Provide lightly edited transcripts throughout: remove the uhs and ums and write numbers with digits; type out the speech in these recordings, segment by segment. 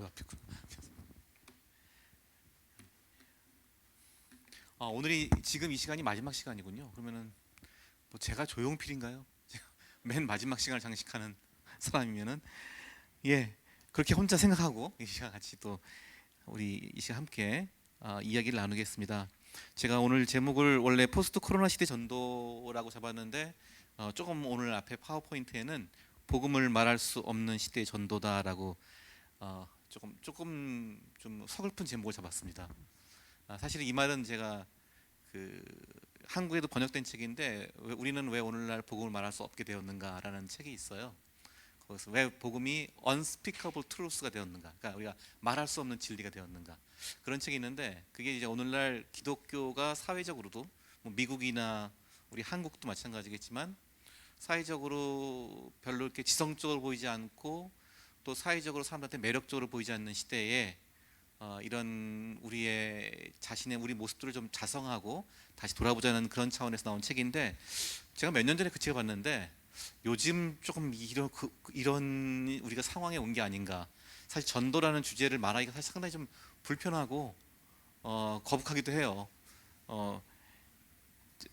앞이구나. 오늘이 지금 이 시간이 마지막 시간이군요. 그러면은 뭐 제가 조용필인가요? 제가 맨 마지막 시간을 장식하는 사람이면은 그렇게 혼자 생각하고 이 시간 같이 또 우리 이 시간 함께 이야기를 나누겠습니다. 제가 오늘 제목을 원래 포스트 코로나 시대 전도라고 잡았는데 조금 오늘 앞에 파워포인트에는 복음을 말할 수 없는 시대의 전도다라고 조금 좀 서글픈 제목을 잡았습니다. 사실 이 말은 제가 그 한국에도 번역된 책인데 우리는 왜 오늘날 복음을 말할 수 없게 되었는가라는 책이 있어요. 거기서 왜 복음이 unspeakable truth가 되었는가, 그러니까 우리가 말할 수 없는 진리가 되었는가, 그런 책이 있는데 그게 이제 오늘날 기독교가 사회적으로도 뭐 미국이나 우리 한국도 마찬가지겠지만 사회적으로 별로 이렇게 지성적으로 보이지 않고 또 사회적으로 사람들한테 매력적으로 보이지 않는 시대에 이런 우리의 자신의 우리 모습들을 좀 자성하고 다시 돌아보자는 그런 차원에서 나온 책인데, 제가 몇 년 전에 그 책을 봤는데 요즘 조금 이런 우리가 상황에 온 게 아닌가. 사실 전도라는 주제를 말하기가 사실 상당히 좀 불편하고 거북하기도 해요.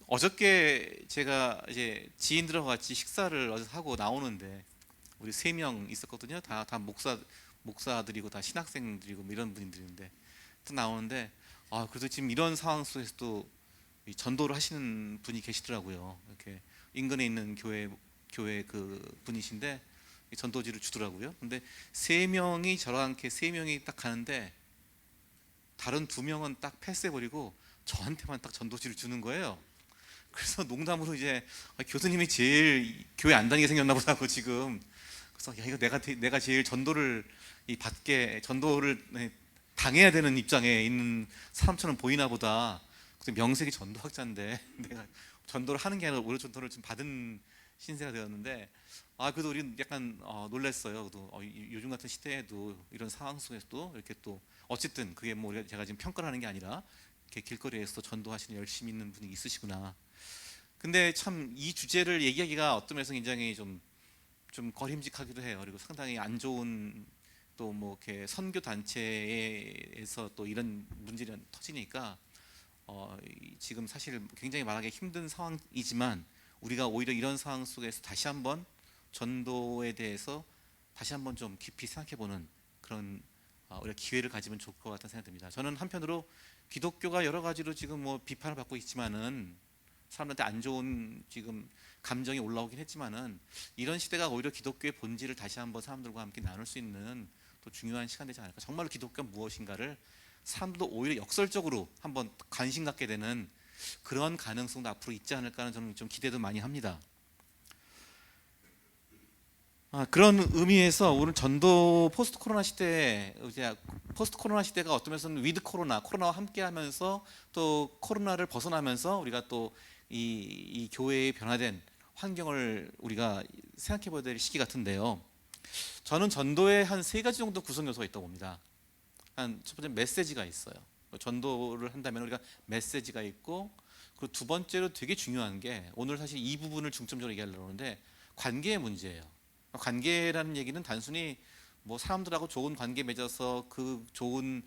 어저께 제가 이제 지인들하고 같이 식사를 어디서 하고 나오는데 우리 3명 있었거든요. 다 목사들이고 다 신학생들이고 뭐 이런 분들인데 또 나오는데 그래도 지금 이런 상황 속에서도 이 전도를 하시는 분이 계시더라고요. 이렇게 인근에 있는 교회 그 분이신데 전도지를 주더라고요. 근데 3명이 저렇게 3명이 딱 가는데 다른 2명은 딱 패스해버리고 저한테만 딱 전도지를 주는 거예요. 그래서 농담으로 이제 교수님이 제일 교회 안 다니게 생겼나 보다고 지금. 그래서 이거 내가 제일 전도를 당해야 되는 입장에 있는 사람처럼 보이나 보다. 그래서 명색이 전도학자인데 내가 전도를 하는 게 아니라 오히려 전도를 좀 받은 신세가 되었는데 그래도 우리는 약간 놀랐어요. 그래도 요즘 같은 시대에도 이런 상황 속에서도 이렇게 또 어쨌든 그게 뭐 제가 지금 평가를 하는 게 아니라 이렇게 길거리에서 전도하시는 열심히 있는 분이 있으시구나. 근데 참 이 주제를 얘기하기가 어떤 면에서 굉장히 좀 거림직하기도 해요. 그리고 상당히 안 좋은 또 뭐 이렇게 선교 단체에서 또 이런 문제가 터지니까 지금 사실 굉장히 말하기 힘든 상황이지만 우리가 오히려 이런 상황 속에서 다시 한번 전도에 대해서 다시 한번 좀 깊이 생각해보는 그런 우리가 기회를 가지면 좋을 것 같다는 생각이 듭니다. 저는 한편으로 기독교가 여러 가지로 지금 뭐 비판을 받고 있지만은 사람들한테 안 좋은 지금 감정이 올라오긴 했지만은 이런 시대가 오히려 기독교의 본질을 다시 한번 사람들과 함께 나눌 수 있는 또 중요한 시간 되지 않을까. 정말로 기독교가 무엇인가를 사람들도 오히려 역설적으로 한번 관심 갖게 되는 그런 가능성도 앞으로 있지 않을까 하는 저는 좀 기대도 많이 합니다. 그런 의미에서 오늘 전도 포스트 코로나 시대에 이제 포스트 코로나 시대가 어떤 면에서는 위드 코로나와 함께하면서 또 코로나를 벗어나면서 우리가 또 이 교회의 변화된 환경을 우리가 생각해봐야 될 시기 같은데요. 저는 전도에 한 3가지 정도 구성 요소가 있다고 봅니다. 첫 번째 메시지가 있어요. 전도를 한다면 우리가 메시지가 있고, 그리고 2번째로 되게 중요한 게 오늘 사실 이 부분을 중점적으로 얘기하려고 하는데 관계의 문제예요. 관계라는 얘기는 단순히 뭐 사람들하고 좋은 관계 맺어서 그 좋은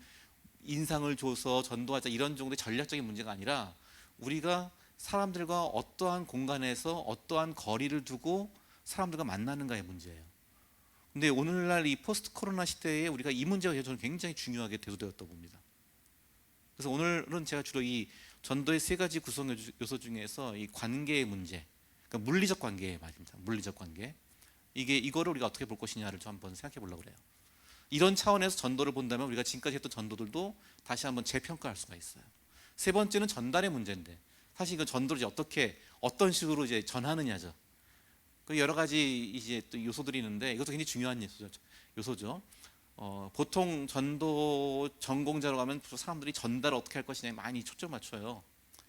인상을 줘서 전도하자 이런 정도의 전략적인 문제가 아니라 우리가 사람들과 어떠한 공간에서 어떠한 거리를 두고 사람들과 만나는가의 문제예요. 근데 오늘날 이 포스트 코로나 시대에 우리가 이 문제가 저는 굉장히 중요하게 대두되었다고 봅니다. 그래서 오늘은 제가 주로 이 전도의 3가지 구성 요소 중에서 이 관계의 문제, 그러니까 물리적 관계 말입니다. 물리적 관계. 이거를 우리가 어떻게 볼 것이냐를 좀 한번 생각해 보려고 그래요. 이런 차원에서 전도를 본다면 우리가 지금까지 했던 전도들도 다시 한번 재평가할 수가 있어요. 3번째는 전달의 문제인데 사실 이거 전도를 이제 어떤 식으로 이제 전하느냐죠. 그 여러 가지 이제 또 요소들이 있는데 이것도 굉장히 중요한 요소죠. 보통 전도 전공자로 가면 사람들이 전달을 어떻게 할 것이냐에 많이 초점 맞춰요.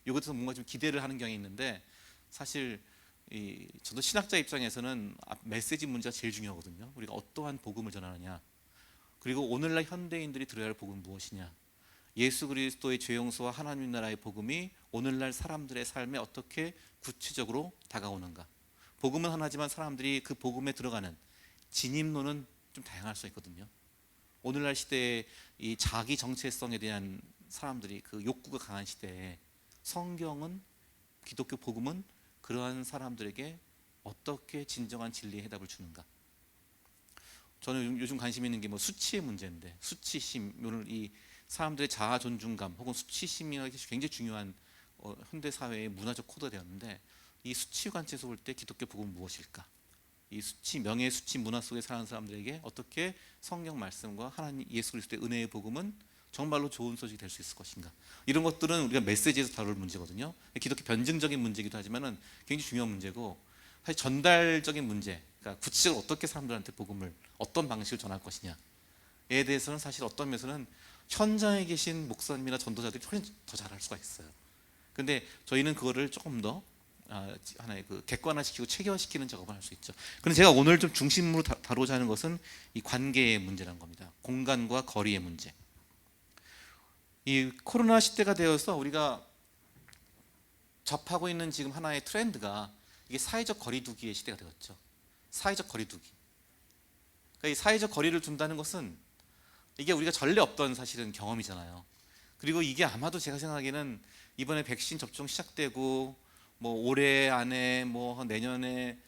이것에서 뭔가 좀 기대를 하는 경향이 있는데 사실 저도 신학자 입장에서는 메시지 문제가 제일 중요하거든요. 우리가 어떠한 복음을 전하느냐, 그리고 오늘날 현대인들이 들어야 할 복음은 무엇이냐, 예수 그리스도의 죄 용서와 하나님 나라의 복음이 오늘날 사람들의 삶에 어떻게 구체적으로 다가오는가. 복음은 하나지만 사람들이 그 복음에 들어가는 진입로는 좀 다양할 수 있거든요. 오늘날 시대에 이 자기 정체성에 대한 사람들이 그 욕구가 강한 시대에 성경은, 기독교 복음은 그러한 사람들에게 어떻게 진정한 진리의 해답을 주는가? 저는 요즘 관심 있는 게 뭐 수치의 문제인데, 수치심, 오늘 이 사람들의 자아 존중감 혹은 수치심이 굉장히 중요한 현대 사회의 문화적 코드가 되었는데, 이 수치 관점에서 볼 때 기독교 복음은 무엇일까? 이 수치, 명예 수치 문화 속에 사는 사람들에게 어떻게 성경 말씀과 하나님 예수 그리스도의 은혜의 복음은 정말로 좋은 소식이 될 수 있을 것인가? 이런 것들은 우리가 메시지에서 다룰 문제거든요. 기독교 변증적인 문제이기도 하지만은 굉장히 중요한 문제고, 사실 전달적인 문제, 그러니까 구체적으로 어떻게 사람들한테 복음을 어떤 방식으로 전할 것이냐에 대해서는 사실 어떤 면에서는 현장에 계신 목사님이나 전도자들이 훨씬 더 잘할 수가 있어요. 근데 저희는 그거를 조금 더 하나의 그 객관화시키고 체계화시키는 작업을 할 수 있죠. 그런데 제가 오늘 좀 중심으로 다루고자 하는 것은 이 관계의 문제라는 겁니다. 공간과 거리의 문제. 이 코로나 시대가 되어서 우리가 접하고 있는 지금 하나의 트렌드가 이게 사회적 거리두기의 시대가 되었죠. 사회적 거리두기. 그러니까 이 사회적 거리를 둔다는 것은 이게 우리가 전례 없던 사실은 경험이잖아요. 그리고 이게 아마도 제가 생각하기에는 이번에 백신 접종 시작되고 뭐 올해 안에 뭐 내년에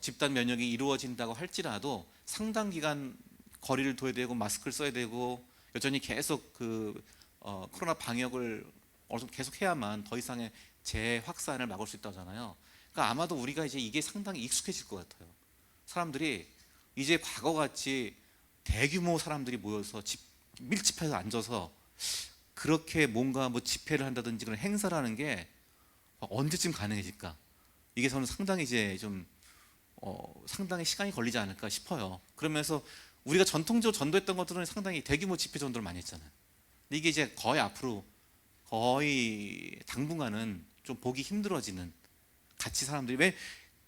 집단 면역이 이루어진다고 할지라도 상당 기간 거리를 둬야 되고 마스크를 써야 되고 여전히 계속 그 코로나 방역을 어느 정도 계속 해야만 더 이상의 재확산을 막을 수 있다고 하잖아요. 그러니까 아마도 우리가 이제 이게 상당히 익숙해질 것 같아요. 사람들이 이제 과거같이 대규모 사람들이 모여서 밀집해서 앉아서 그렇게 뭔가 뭐 집회를 한다든지 그런 행사를 하는 게 언제쯤 가능해질까? 이게 저는 상당히 이제 좀 상당히 시간이 걸리지 않을까 싶어요. 그러면서 우리가 전통적으로 전도했던 것들은 상당히 대규모 집회 전도를 많이 했잖아요. 근데 이게 이제 거의 앞으로 거의 당분간은 좀 보기 힘들어지는, 같이 사람들이 왜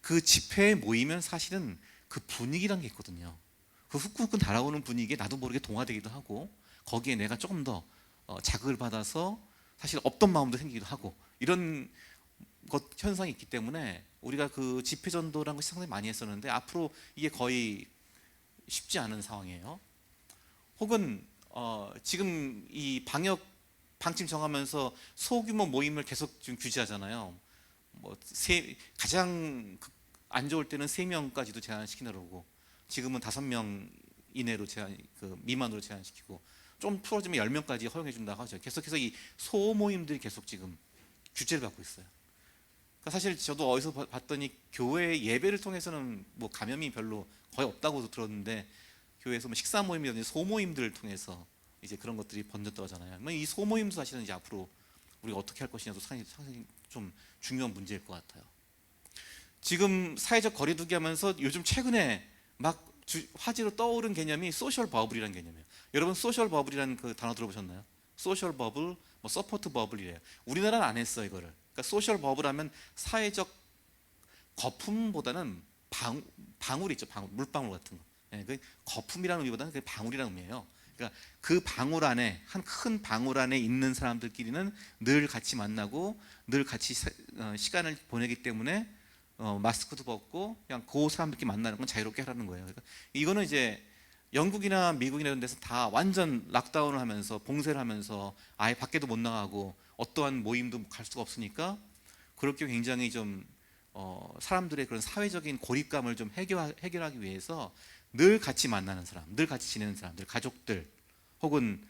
그 집회에 모이면 사실은 그 분위기란 게 있거든요. 그 후끈후끈 달아오는 분위기에 나도 모르게 동화되기도 하고 거기에 내가 조금 더 자극을 받아서 사실 없던 마음도 생기기도 하고 이런 것 현상이 있기 때문에 우리가 그 집회 전도라는 것이 상당히 많이 했었는데 앞으로 이게 거의 쉽지 않은 상황이에요. 혹은 지금 이 방역 방침 정하면서 소규모 모임을 계속 지금 규제하잖아요. 뭐 가장 안 좋을 때는 3명까지도 제한시키려고, 지금은 5명 이내로 미만으로 제한시키고 좀 풀어지면 10명까지 허용해 준다고 하죠. 계속해서 이 소모임들이 계속 지금 규제를 받고 있어요. 그러니까 사실 저도 어디서 봤더니 교회 예배를 통해서는 뭐 감염이 별로 거의 없다고 들었는데 교회에서 뭐 식사 모임이라든지 소모임들을 통해서 이제 그런 것들이 번졌다고 하잖아요. 이 소모임도 사실은 이제 앞으로 우리가 어떻게 할 것이냐도 상당히 좀 중요한 문제일 것 같아요. 지금 사회적 거리두기 하면서 요즘 최근에 막 화제로 떠오른 개념이 소셜 버블이라는 개념이에요. 여러분 소셜 버블이라는 그 단어 들어보셨나요? 소셜 버블, 뭐 서포트 버블이래요. 우리나라는 안 했어 이거를. 그러니까 소셜 버블 하면 사회적 거품보다는 방울 있죠. 방울, 물방울 같은 거. 예, 그 거품이라는 의미보다는 그 방울이라는 의미예요. 그러니까 그 방울 안에, 한 큰 방울 안에 있는 사람들끼리는 늘 같이 만나고 늘 같이 시간을 보내기 때문에 마스크도 벗고 그냥 그 사람들끼리 만나는 건 자유롭게 하라는 거예요. 그러니까 이거는 이제 영국이나 미국이나 이런 데서 다 완전 락다운을 하면서 봉쇄를 하면서 아예 밖에도 못 나가고 어떠한 모임도 갈 수가 없으니까 그렇게 굉장히 좀 사람들의 그런 사회적인 고립감을 좀 해결하기 위해서 늘 같이 만나는 사람, 늘 같이 지내는 사람들, 가족들 혹은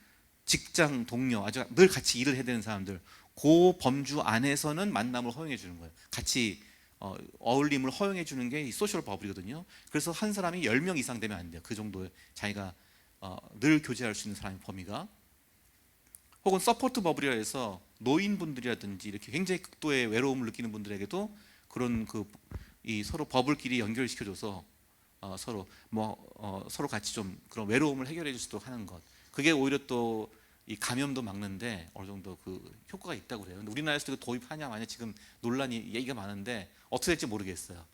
직장 동료, 아주 늘 같이 일을 해야 되는 사람들, 그 범주 안에서는 만남을 허용해 주는 거예요. 같이 어울림을 허용해 주는 게 이 소셜 버블이거든요. 그래서 한 사람이 10명 이상 되면 안 돼요. 그 정도의 자기가 늘 교제할 수 있는 사람의 범위가. 혹은 서포트 버블이라 해서 노인분들이라든지 이렇게 굉장히 극도의 외로움을 느끼는 분들에게도 그런 이 서로 버블끼리 연결시켜줘서 서로 같이 좀 그런 외로움을 해결해 줄 수 있도록 하는 것. 그게 오히려 또 이 감염도 막는데 어느 정도 그 효과가 있다고 그래요. 근데 우리나라에서 그 도입하냐 마냐 지금 논란이 얘기가 많은데 어떻게 될지 모르겠어요.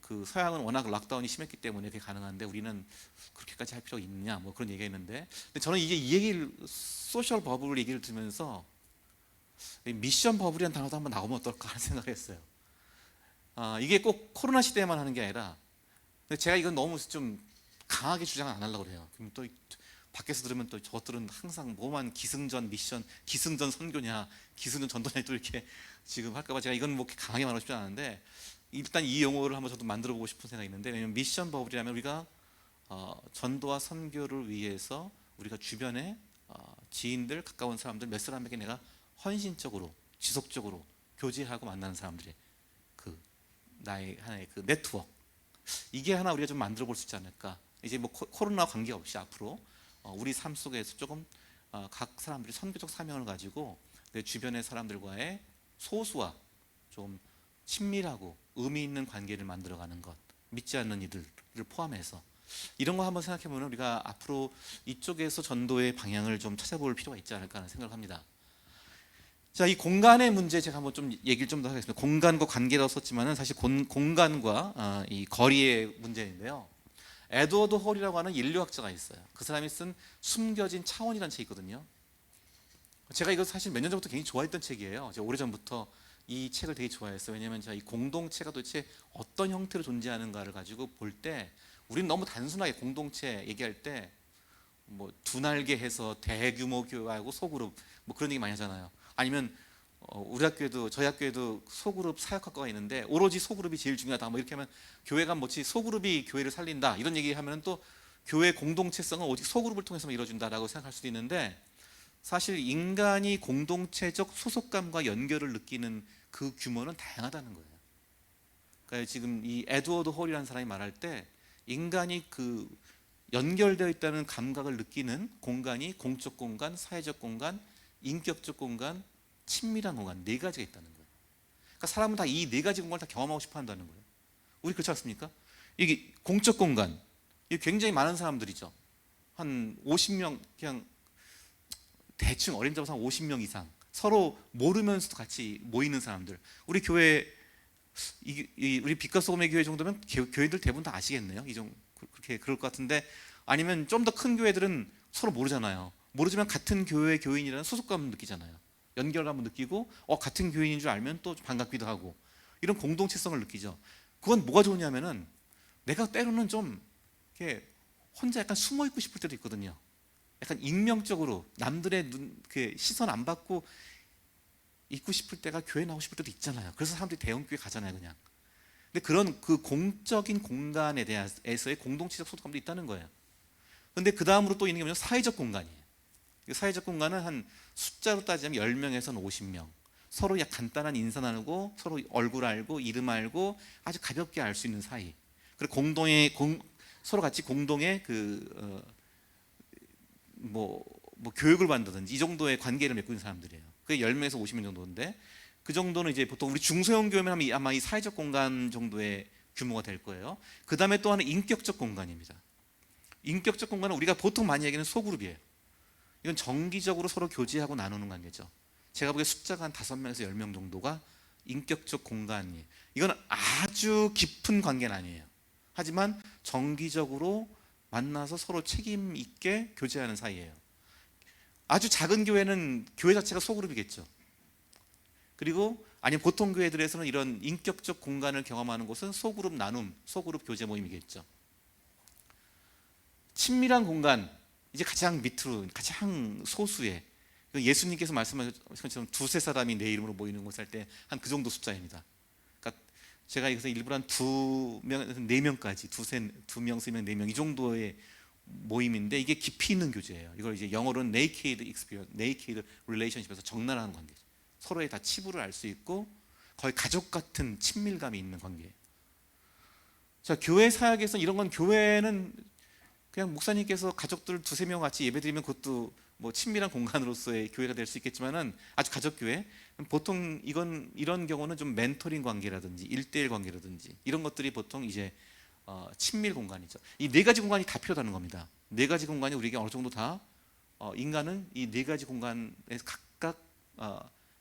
그 서양은 워낙 락다운이 심했기 때문에 그게 가능한데 우리는 그렇게까지 할 필요가 있느냐 뭐 그런 얘기가 있는데, 근데 저는 이제 이 얘기를 소셜 버블 얘기를 들으면서 미션 버블이라는 단어도 한번 나오면 어떨까 하는 생각을 했어요. 이게 꼭 코로나 시대에만 하는 게 아니라, 근데 제가 이건 너무 좀 강하게 주장을 안 하려고 그래요. 그럼 또 밖에서 들으면 또 저것들은 항상 뭐만 기승전 미션, 기승전 선교냐, 기승전 전도냐 또 이렇게 지금 할까봐 제가 이건 뭐 강하게 말하고 싶지 않은데 일단 이 용어를 한번 저도 만들어보고 싶은 생각이 있는데, 왜냐면 미션 버블이라면 우리가 전도와 선교를 위해서 우리가 주변에 지인들, 가까운 사람들 몇 사람에게 내가 헌신적으로 지속적으로 교제하고 만나는 사람들의 그 나의 하나의 그 네트워크, 이게 하나 우리가 좀 만들어 볼 수 있지 않을까. 이제 뭐 코로나 관계없이 앞으로 우리 삶 속에서 조금 각 사람들이 선교적 사명을 가지고 내 주변의 사람들과의 소수와 좀 친밀하고 의미 있는 관계를 만들어가는 것, 믿지 않는 이들을 포함해서 이런 거 한번 생각해 보면 우리가 앞으로 이쪽에서 전도의 방향을 좀 찾아볼 필요가 있지 않을까 하는 생각을 합니다. 자, 이 공간의 문제 제가 한번 좀 얘기를 좀 더 하겠습니다. 공간과 관계라고 썼지만은 사실 공간과 이 거리의 문제인데요. 에드워드 홀이라고 하는 인류학자가 있어요. 그 사람이 쓴 숨겨진 차원이라는 책이 있거든요. 제가 이거 사실 몇 년 전부터 굉장히 좋아했던 책이에요. 제가 오래전부터 이 책을 되게 좋아했어요. 왜냐하면 제가 이 공동체가 도대체 어떤 형태로 존재하는가를 가지고 볼 때 우리는 너무 단순하게 공동체 얘기할 때 뭐 두 날개 해서 대규모 교회하고 소그룹 뭐 그런 얘기 많이 하잖아요. 아니면 우리 학교에도 저희 학교에도 소그룹 사역학과가 있는데 오로지 소그룹이 제일 중요하다 뭐 이렇게 하면 교회가 뭐지 소그룹이 교회를 살린다 이런 얘기하면 또 교회 공동체성은 오직 소그룹을 통해서만 이루어진다라고 생각할 수도 있는데, 사실 인간이 공동체적 소속감과 연결을 느끼는 그 규모는 다양하다는 거예요. 그러니까 지금 이 에드워드 홀이라는 사람이 말할 때 인간이 그 연결되어 있다는 감각을 느끼는 공간이 공적 공간, 사회적 공간, 인격적 공간, 친밀한 공간, 네 가지가 있다는 거예요. 그러니까 사람은 다 이 네 가지 공간을 다 경험하고 싶어 한다는 거예요. 우리 그렇지 않습니까? 이게 공적 공간, 이게 굉장히 많은 사람들이죠. 한 50명, 그냥 대충 어린 잡아서 한 50명 이상 서로 모르면서도 같이 모이는 사람들. 우리 교회 우리 빛과 소금의 교회 정도면 교회들 대부분 다 아시겠네요. 그렇게 그럴 것 같은데, 아니면 좀 더 큰 교회들은 서로 모르잖아요. 모르지만 같은 교회 교인이라는 소속감을 느끼잖아요. 연결감을 느끼고 같은 교인인 줄 알면 또 반갑기도 하고 이런 공동체성을 느끼죠. 그건 뭐가 좋냐면은 내가 때로는 좀 이렇게 혼자 약간 숨어 있고 싶을 때도 있거든요. 약간 익명적으로 남들의 시선 안 받고 있고 싶을 때가 교회 나오고 싶을 때도 있잖아요. 그래서 사람들이 대형교회 가잖아요, 그냥. 근데 그런 그 공적인 공간에 대해서의 공동체적 소속감도 있다는 거예요. 근데 그 다음으로 또 있는 게 뭐냐면 사회적 공간이에요. 사회적 공간은 한 숫자로 따지면 10명에서 50명. 서로 간단한 인사 나누고 서로 얼굴 알고 이름 알고 아주 가볍게 알 수 있는 사이. 그리고 서로 같이 공동의 뭐 교육을 받는다든지 이 정도의 관계를 맺고 있는 사람들이에요. 그게 10명에서 50명 정도인데, 그 정도는 이제 보통 우리 중소형 교회면 아마 이 사회적 공간 정도의 규모가 될 거예요. 그 다음에 또 하나는 인격적 공간입니다. 인격적 공간은 우리가 보통 많이 얘기하는 소그룹이에요. 이건 정기적으로 서로 교제하고 나누는 관계죠. 제가 보기에 숫자가 한 5명에서 10명 정도가 인격적 공간이에요. 이건 아주 깊은 관계는 아니에요. 하지만 정기적으로 만나서 서로 책임 있게 교제하는 사이예요. 아주 작은 교회는 교회 자체가 소그룹이겠죠. 그리고 아니면 보통 교회들에서는 이런 인격적 공간을 경험하는 곳은 소그룹 나눔, 소그룹 교제 모임이겠죠. 친밀한 공간, 이제 가장 밑으로 가장 소수의, 예수님께서 말씀하신 것처럼 두세 사람이 내 이름으로 모이는 곳 할 때 한 그 정도 숫자입니다. 그러니까 제가 여기서 일부러 한 2명, 4명까지 2명, 3명, 4명 이 정도의 모임인데, 이게 깊이 있는 교제예요. 이걸 이제 영어로는 naked experience, naked relationship에서 적나라한 관계죠. 서로의 다 치부를 알 수 있고 거의 가족 같은 친밀감이 있는 관계예요. 자, 교회 사역에서 이런 건, 교회는 그냥 목사님께서 가족들 2-3명 같이 예배드리면 그것도 뭐 친밀한 공간으로서의 교회가 될 수 있겠지만은, 아주 가족 교회, 보통 이런 경우는 좀 멘토링 관계라든지 1대1 관계라든지 이런 것들이 보통 이제 친밀 공간이죠. 이 네 가지 공간이 다 필요하다는 겁니다. 네 가지 공간이 우리에게 어느 정도 다 인간은 이 네 가지 공간에서 각각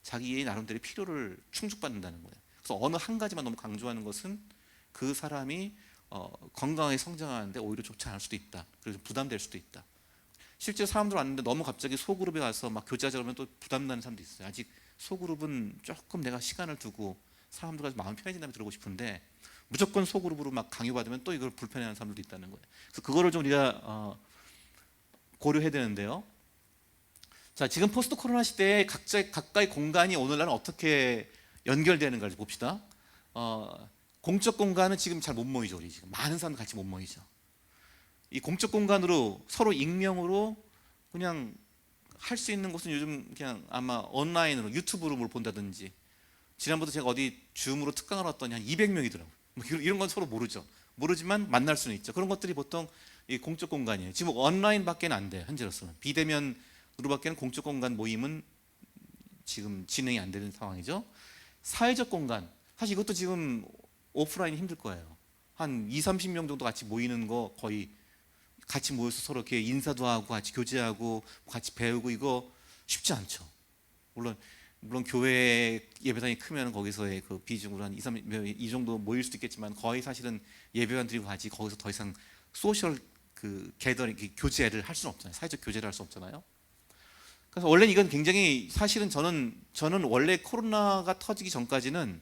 자기의 나름대로 필요를 충족받는다는 거예요. 그래서 어느 한 가지만 너무 강조하는 것은 그 사람이 건강하게 성장하는데 오히려 좋지 않을 수도 있다. 그래서 부담될 수도 있다. 실제 사람들 왔는데 너무 갑자기 소그룹에 가서 막 교제하자 그러면 또 부담나는 사람도 있어요. 아직 소그룹은 조금 내가 시간을 두고 사람들과 마음 편해진 다음에 들어오고 싶은데, 무조건 소그룹으로 막 강요받으면 또 이걸 불편해하는 사람들도 있다는 거예요. 그래서 그거를 좀 우리가 고려해야 되는데요. 자, 지금 포스트 코로나 시대에 각각의 공간이 오늘날은 어떻게 연결되는가를 봅시다. 공적 공간은 지금 잘 못 모이죠. 우리 지금 많은 사람 같이 못 모이죠. 이 공적 공간으로 서로 익명으로 그냥 할 수 있는 것은 요즘 그냥 아마 온라인으로 유튜브로 뭘 본다든지, 지난번에 제가 어디 줌으로 특강을 왔더니 한 200명이더라고요. 뭐 이런 건 서로 모르지만 만날 수는 있죠. 그런 것들이 보통 이 공적 공간이에요. 지금 온라인밖에는 안 돼요. 현재로서는 비대면으로밖에는 공적 공간 모임은 지금 진행이 안 되는 상황이죠. 사회적 공간, 사실 이것도 지금 오프라인이 힘들 거예요. 한 2, 30명 정도 같이 모이는 거, 거의 같이 모여서 서로 이렇게 인사도 하고 같이 교제하고 같이 배우고, 이거 쉽지 않죠. 물론 교회 예배당이 크면 거기서의 그 비중으로 한 2, 3, 이 정도 모일 수도 있겠지만, 거의 사실은 예배관 드리고 같이 거기서 더 이상 소셜 그 게더링, 교제를 할 수는 없잖아요. 사회적 교제를 할 수 없잖아요. 그래서 원래 이건 굉장히, 사실은 저는 원래 코로나가 터지기 전까지는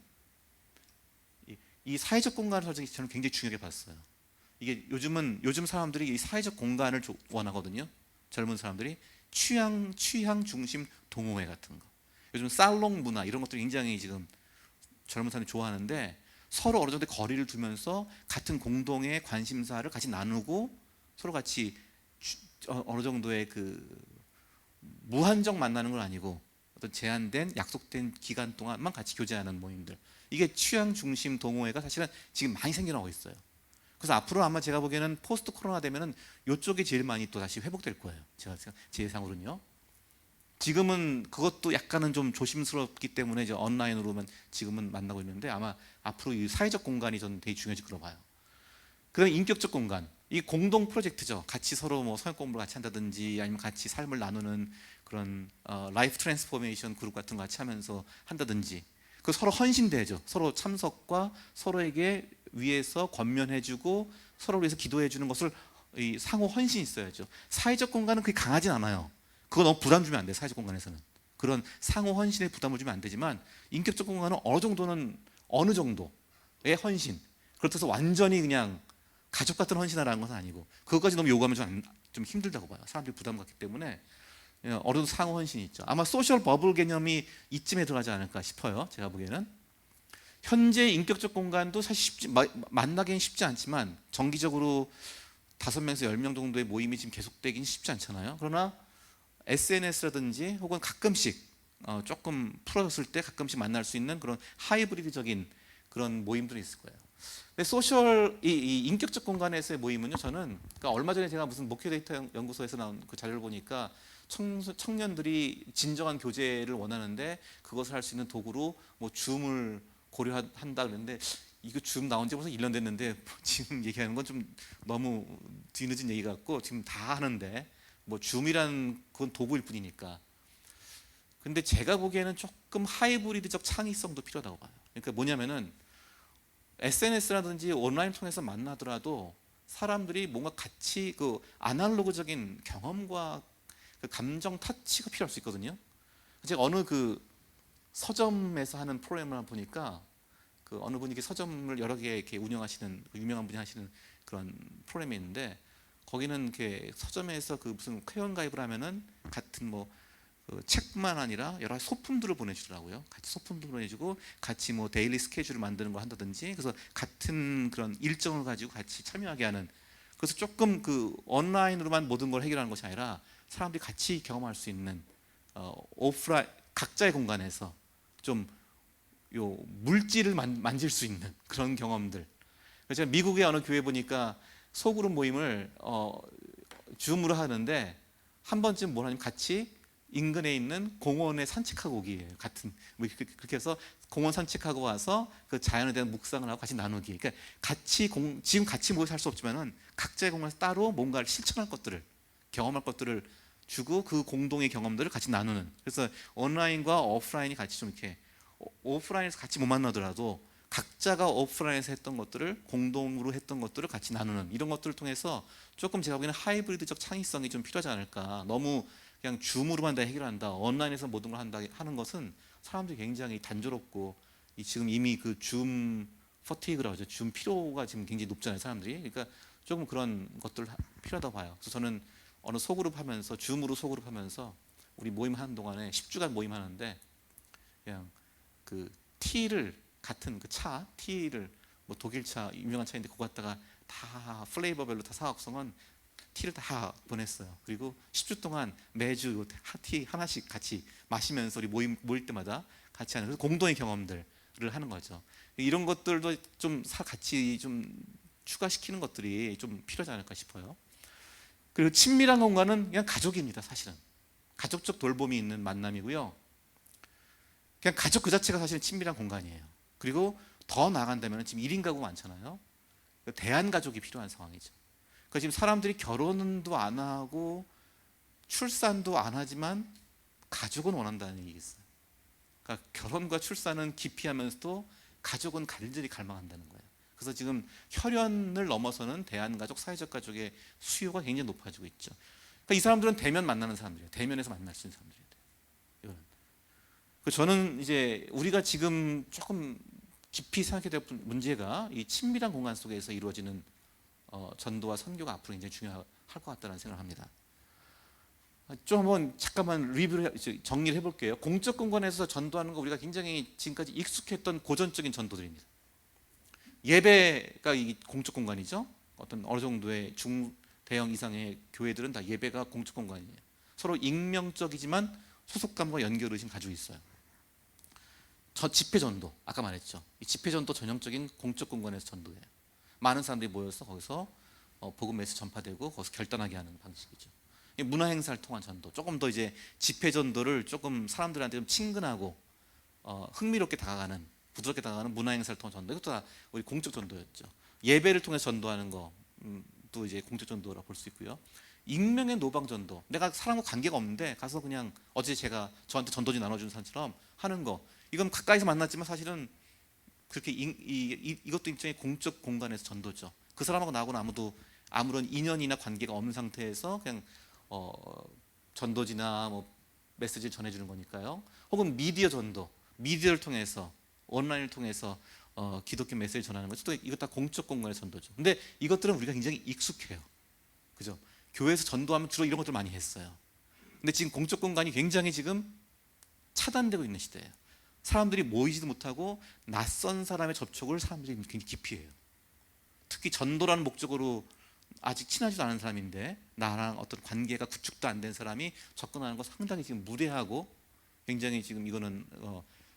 이 사회적 공간을 솔직히 저는 굉장히 중요하게 봤어요. 이게 요즘 사람들이 이 사회적 공간을 원하거든요. 젊은 사람들이 취향 중심 동호회 같은 거, 요즘 살롱 문화 이런 것들 굉장히 지금 젊은 사람들이 좋아하는데, 서로 어느 정도 거리를 두면서 같은 공동의 관심사를 같이 나누고 서로 같이 어느 정도의 그 무한정 만나는 건 아니고 어떤 제한된 약속된 기간 동안만 같이 교제하는 모임들, 이게 취향 중심 동호회가 사실은 지금 많이 생겨나고 있어요. 그래서 앞으로 아마 제가 보기에는 포스트 코로나 되면은 이쪽이 제일 많이 또 다시 회복될 거예요. 제 예상으로는요. 지금은 그것도 약간은 좀 조심스럽기 때문에 이제 온라인으로만 지금은 만나고 있는데, 아마 앞으로 이 사회적 공간이 저는 되게 중요해질 거라고 봐요. 그다음에 인격적 공간, 이 공동 프로젝트죠. 같이 서로 뭐 성역 공부를 같이 한다든지, 아니면 같이 삶을 나누는 그런 라이프 트랜스포메이션 그룹 같은 거 같이 하면서 한다든지, 그 서로 헌신되죠. 서로 참석과 서로에게 위해서 권면해주고 서로를 위해서 기도해주는 것을, 이 상호 헌신이 있어야죠. 사회적 공간은 그게 강하진 않아요. 그거 너무 부담 주면 안 돼요. 사회적 공간에서는 그런 상호 헌신에 부담을 주면 안 되지만, 인격적 공간은 어느 정도는, 어느 정도의 헌신, 그렇다고 해서 완전히 그냥 가족 같은 헌신하라는 것은 아니고, 그것까지 너무 요구하면 좀 힘들다고 봐요. 사람들이 부담 갖기 때문에 어느 정도 상호 헌신이 있죠. 아마 소셜 버블 개념이 이쯤에 들어가지 않을까 싶어요. 제가 보기에는 현재 인격적 공간도 사실 만나기는 쉽지 않지만, 정기적으로 5명에서 10명 정도의 모임이 지금 계속되긴 쉽지 않잖아요. 그러나 SNS라든지 혹은 가끔씩 조금 풀어졌을 때 가끔씩 만날 수 있는 그런 하이브리드적인 그런 모임들이 있을 거예요. 근데 이 인격적 공간에서의 모임은요, 저는 그러니까 얼마 전에 제가 무슨 목표 데이터 연구소에서 나온 그 자료를 보니까, 청년들이 진정한 교제를 원하는데 그것을 할 수 있는 도구로 뭐 줌을 고려한다 그랬는데, 이거 줌 나온 지 벌써 1년 됐는데 지금 얘기하는 건 좀 너무 뒤늦은 얘기 같고, 지금 다 하는데 뭐 줌이란 그건 도구일 뿐이니까. 근데 제가 보기에는 조금 하이브리드적 창의성도 필요하다고 봐요. 그러니까 뭐냐면은 SNS라든지 온라인 통해서 만나더라도 사람들이 뭔가 같이 그 아날로그적인 경험과 그 감정 터치가 필요할 수 있거든요. 제가 어느 그 서점에서 하는 프로그램을 보니까, 그 어느 분이 서점을 여러 개 이렇게 운영하시는 유명한 분이 하시는 그런 프로그램이 있는데, 거기는 이렇게 서점에서 그 무슨 회원 가입을 하면은 같은 뭐 그 책뿐만 아니라 여러 가지 소품들을 보내주더라고요. 같이 소품도 보내주고 같이 뭐 데일리 스케줄을 만드는 거 한다든지, 그래서 같은 그런 일정을 가지고 같이 참여하게 하는. 그래서 조금 그 온라인으로만 모든 걸 해결하는 것이 아니라 사람들이 같이 경험할 수 있는 오프라인 각자의 공간에서 좀 요 물질을 만질 수 있는 그런 경험들. 그래서 제가 미국의 어느 교회 보니까 소그룹 모임을 줌으로 하는데, 한 번쯤 뭘 하냐면 같이 인근에 있는 공원에 산책하고 오기예요. 같은 뭐 그렇게 해서 공원 산책하고 와서 그 자연에 대한 묵상을 하고 같이 나누기. 그러니까 지금 같이 모여서 할 수 없지만은 각자의 공간에서 따로 뭔가를 실천할 것들을, 경험할 것들을 주고 그 공동의 경험들을 같이 나누는. 그래서 온라인과 오프라인이 같이 좀 이렇게, 오프라인에서 같이 못 만나더라도 각자가 오프라인에서 했던 것들을, 공동으로 했던 것들을 같이 나누는, 이런 것들을 통해서 조금 제가 보기에는 하이브리드적 창의성이 좀 필요하지 않을까. 너무 그냥 줌으로만 다 해결한다, 온라인에서 모든 걸 한다 하는 것은 사람들이 굉장히 단조롭고, 지금 이미 그 줌 퍼티그라고 하죠. 줌 피로가 지금 굉장히 높잖아요, 사람들이. 그러니까 조금 그런 것들 필요하다고 봐요. 그래서 저는 어느 소그룹 하면서 줌으로 소그룹 하면서 우리 모임 하는 동안에 10주간 모임 하는데 그냥 그 티를 같은 그 차 티를 뭐 독일 차 유명한 차인데 그거 갖다가 다 플레이버별로 다 사갖고서는 티를 다 보냈어요. 그리고 10주 동안 매주 티 하나씩 같이 마시면서 우리 모일 때마다 같이 하는 공동의 경험들을 하는 거죠. 이런 것들도 좀 같이 좀 추가시키는 것들이 좀 필요하지 않을까 싶어요. 그리고 친밀한 공간은 그냥 가족입니다. 사실은 가족적 돌봄이 있는 만남이고요. 그냥 가족 그 자체가 사실은 친밀한 공간이에요. 그리고 더 나아간다면 지금 1인 가구 많잖아요. 대한가족이 필요한 상황이죠. 그러니까 지금 사람들이 결혼도 안 하고 출산도 안 하지만 가족은 원한다는 얘기겠어요. 그러니까 결혼과 출산은 기피하면서도 가족은 간절히 갈망한다는 거예요. 그래서 지금 혈연을 넘어서는 대한가족, 사회적 가족의 수요가 굉장히 높아지고 있죠. 그러니까 이 사람들은 대면 만나는 사람들이에요. 대면에서 만날 수 있는 사람들이에요. 저는 이제 우리가 지금 조금 깊이 생각해야 될 문제가 이 친밀한 공간 속에서 이루어지는 전도와 선교가 앞으로 굉장히 중요할 것 같다는 생각을 합니다. 좀 한번 잠깐만 정리를 해볼게요. 공적 공간에서 전도하는 거 우리가 굉장히 지금까지 익숙했던 고전적인 전도들입니다. 예배가 이 공적 공간이죠. 어떤 어느 정도의 중대형 이상의 교회들은 다 예배가 공적 공간이에요. 서로 익명적이지만 소속감과 연결의식을 가지고 있어요. 집회 전도 아까 말했죠. 이 집회 전도 전형적인 공적 공간에서 전도해요. 많은 사람들이 모여서 거기서 복음 메시지 전파되고 거기서 결단하게 하는 방식이죠. 문화 행사를 통한 전도, 조금 더 이제 집회 전도를 조금 사람들한테 좀 친근하고 흥미롭게 다가가는, 부드럽게 다가가는 문화 행사를 통한 전도, 이것도 다 우리 공적 전도였죠. 예배를 통해서 전도하는 것도 이제 공적 전도라고 볼 수 있고요. 익명의 노방 전도, 내가 사람과 관계가 없는데 가서 그냥 어제 제가 저한테 전도지 나눠준 사람처럼 하는 거, 이건 가까이서 만났지만 사실은 그렇게 이것도 일종의 공적 공간에서 전도죠. 그 사람하고 나하고는 아무런 인연이나 관계가 없는 상태에서 그냥 전도지나 뭐 메시지를 전해주는 거니까요. 혹은 미디어 전도, 미디어를 통해서 온라인을 통해서 기독교 메시지를 전하는 것도 이것 다 공적 공간의 전도죠. 근데 이것들은 우리가 굉장히 익숙해요. 그죠? 교회에서 전도하면 주로 이런 것들 많이 했어요. 근데 지금 공적 공간이 굉장히 지금 차단되고 있는 시대예요. 사람들이 모이지도 못하고 낯선 사람의 접촉을 사람들이 굉장히 깊이 해요. 특히 전도라는 목적으로 아직 친하지도 않은 사람인데 나랑 어떤 관계가 구축도 안 된 사람이 접근하는 거 상당히 지금 무례하고 굉장히 지금 이거는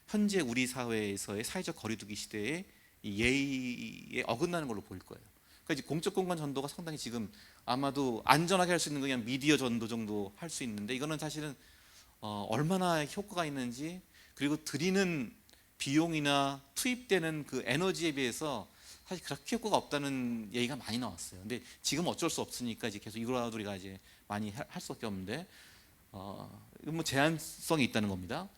현재 우리 사회에서의 사회적 거리두기 시대의 예의에 어긋나는 걸로 보일 거예요. 그러니까 이제 공적 공간 전도가 상당히 지금 아마도 안전하게 할 수 있는 건 그냥 미디어 전도 정도 할 수 있는데, 이거는 사실은 얼마나 효과가 있는지, 그리고 드리는 비용이나 투입되는 그 에너지에 비해서 사실 그렇게 효과가 없다는 얘기가 많이 나왔어요. 근데 지금 어쩔 수 없으니까 이제 계속 이거라도 우리가 이제 많이 할 수밖에 없는데 이건 뭐 제한성이 있다는 겁니다.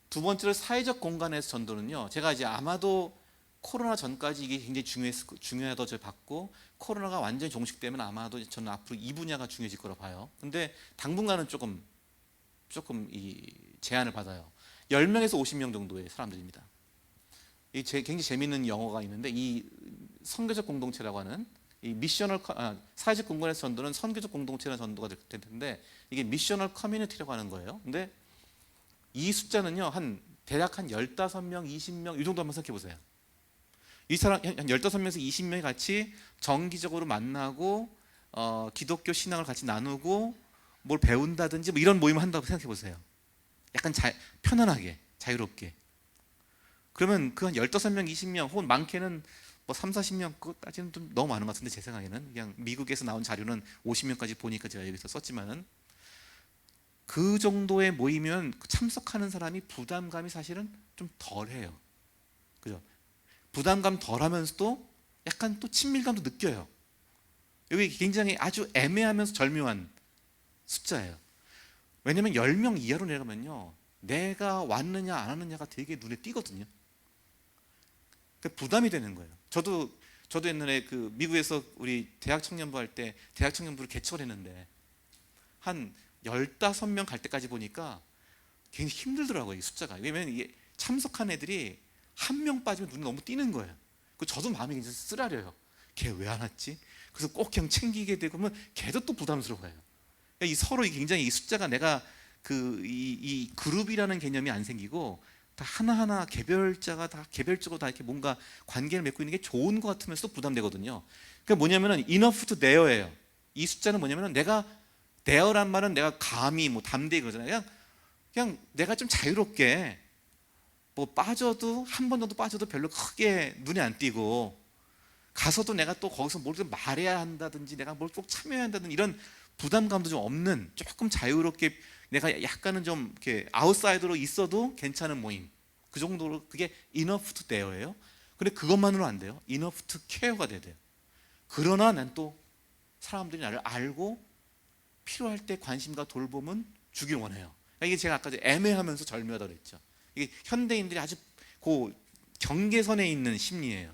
두 번째로 사회적 공간에서 전도는요, 제가 이제 아마도 코로나 전까지 이게 굉장히 중요하다고 제가 봤고, 코로나가 완전히 종식되면 아마도 저는 앞으로 이 분야가 중요해질 거라고 봐요. 근데 당분간은 조금 이 제한을 받아요. 10명에서 50명 정도의 사람들입니다. 이 굉장히 재미있는 영어가 있는데, 이 선교적 공동체라고 하는 이 사회적 공간에서 전도는 선교적 공동체라는 전도가 될 텐데, 이게 미셔널 커뮤니티라고 하는 거예요. 근데 이 숫자는요, 대략 한 15명, 20명 이 정도 한번 생각해 보세요. 이 사람 한 15명에서 20명이 같이 정기적으로 만나고 기독교 신앙을 같이 나누고 뭘 배운다든지 뭐 이런 모임을 한다고 생각해 보세요. 약간 편안하게, 자유롭게. 그러면 그 한 15명, 20명 혹은 많게는 뭐 3, 40명, 그것까지는 좀 너무 많은 것 같은데, 제 생각에는 그냥 미국에서 나온 자료는 50명까지 보니까 제가 여기서 썼지만은, 그 정도의 모이면 참석하는 사람이 부담감이 사실은 좀 덜해요. 그죠? 부담감 덜하면서도 약간 또 친밀감도 느껴요. 여기 굉장히 아주 애매하면서 절묘한 숫자예요. 왜냐면 10명 이하로 내려가면요, 내가 왔느냐 안 왔느냐가 되게 눈에 띄거든요. 부담이 되는 거예요. 저도 옛날에 그 미국에서 우리 대학 청년부 할 때 대학 청년부를 개척을 했는데 한 15명 갈 때까지 보니까 굉장히 힘들더라고요, 이 숫자가. 왜냐면 이게 참석한 애들이 한 명 빠지면 눈에 너무 띄는 거예요. 그 저도 마음이 굉장히 쓰라려요. 걔 왜 안 왔지? 그래서 꼭 그냥 챙기게 되고 면 걔도 또 부담스러워요. 이 서로 굉장히 이 숫자가 내가 이 그룹이라는 개념이 안 생기고 다 하나하나 개별자가 다 개별적으로 다 이렇게 뭔가 관계를 맺고 있는 게 좋은 것 같으면서도 부담되거든요. 그러니까 뭐냐면은 enough to there예요. 이 숫자는 뭐냐면은 내가 there란 말은 내가 감히 뭐 담대히 그러잖아요. 그냥 내가 좀 자유롭게 뭐 빠져도 한 번 정도 빠져도 별로 크게 눈에 안 띄고 가서도 내가 또 거기서 뭘 좀 말해야 한다든지 내가 뭘 꼭 참여해야 한다든지 이런 부담감도 좀 없는 조금 자유롭게 내가 약간은 좀 이렇게 아웃사이더로 있어도 괜찮은 모임 그 정도로 그게 enough to there예요. 근데 그것만으로 안 돼요. enough to care가 돼야 돼요. 그러나 난 또 사람들이 나를 알고 필요할 때 관심과 돌봄은 주길 원해요. 그러니까 이게 제가 아까 애매하면서 절묘하다고 그랬죠. 이게 현대인들이 아주 그 경계선에 있는 심리예요.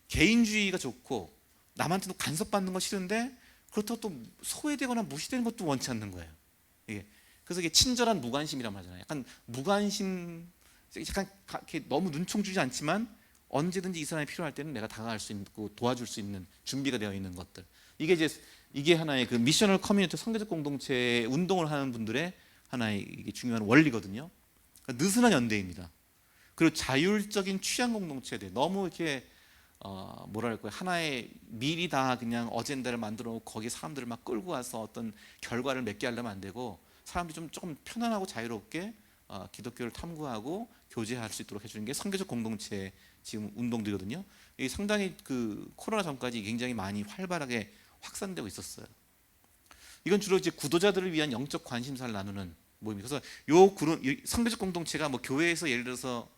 개인주의가 좋고 남한테도 간섭받는 거 싫은데 그렇다고 또 소외되거나 무시되는 것도 원치 않는 거예요. 이게 그래서 이게 친절한 무관심이란 말이잖아요. 약간 무관심, 약간 이렇게 너무 눈총 주지 않지만 언제든지 이 사람이 필요할 때는 내가 다가갈 수 있고 도와줄 수 있는 준비가 되어 있는 것들. 이게 하나의 그 미셔널 커뮤니티 선교적 공동체 운동을 하는 분들의 하나의 이게 중요한 원리거든요. 그러니까 느슨한 연대입니다. 그리고 자율적인 취향 공동체에 대해 너무 이렇게 뭐랄까요, 하나의 미리 다 그냥 어젠다를 만들어 놓고 거기에 사람들을 막 끌고 와서 어떤 결과를 맺게 하려면 안 되고 사람들이 좀 조금 편안하고 자유롭게 기독교를 탐구하고 교제할 수 있도록 해주는 게 선교적 공동체 지금 운동들이거든요. 이게 상당히 그 코로나 전까지 굉장히 많이 활발하게 확산되고 있었어요. 이건 주로 이제 구도자들을 위한 영적 관심사를 나누는 모임이에요. 그래서 요 그룹 선교적 공동체가 뭐 교회에서 예를 들어서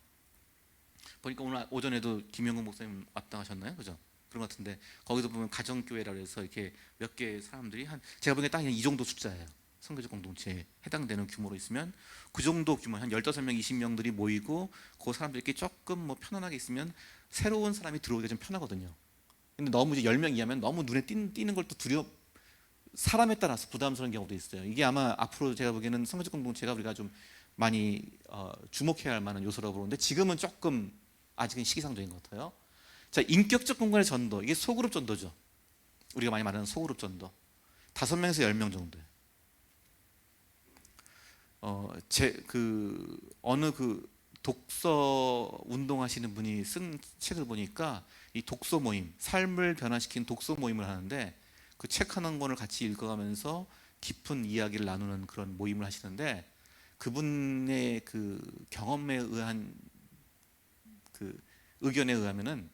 보니까 오늘 오전에도 김영근 목사님 왔다 하셨나요? 그죠? 그런 것 같은데 거기서 보면 가정교회라 해서 이렇게 몇 개 사람들이 한 제가 보기엔 딱 이 정도 숫자예요. 선교적 공동체에 해당되는 규모로 있으면 그 정도 규모 한 15명, 20명들이 모이고 그 사람들끼리 조금 뭐 편안하게 있으면 새로운 사람이 들어오기가 좀 편하거든요. 근데 너무 이제 10명 이하면 너무 눈에 띄는 걸 또 사람에 따라서 부담스러운 경우도 있어요. 이게 아마 앞으로 제가 보기에는 선교적 공동체가 우리가 좀 많이 주목해야 할 만한 요소라고 보는데 지금은 조금 아직은 시기상조인 것 같아요. 자, 인격적 공간의 전도, 이게 소그룹 전도죠. 우리가 많이 말하는 소그룹 전도. 5명에서 10명 정도예요. 어느 그 독서 운동하시는 분이 쓴 책을 보니까 이 독서 모임, 삶을 변화시킨 독서 모임을 하는데 그 책 한 권을 같이 읽어가면서 깊은 이야기를 나누는 그런 모임을 하시는데 그분의 그 경험에 의한 그 의견에 의하면은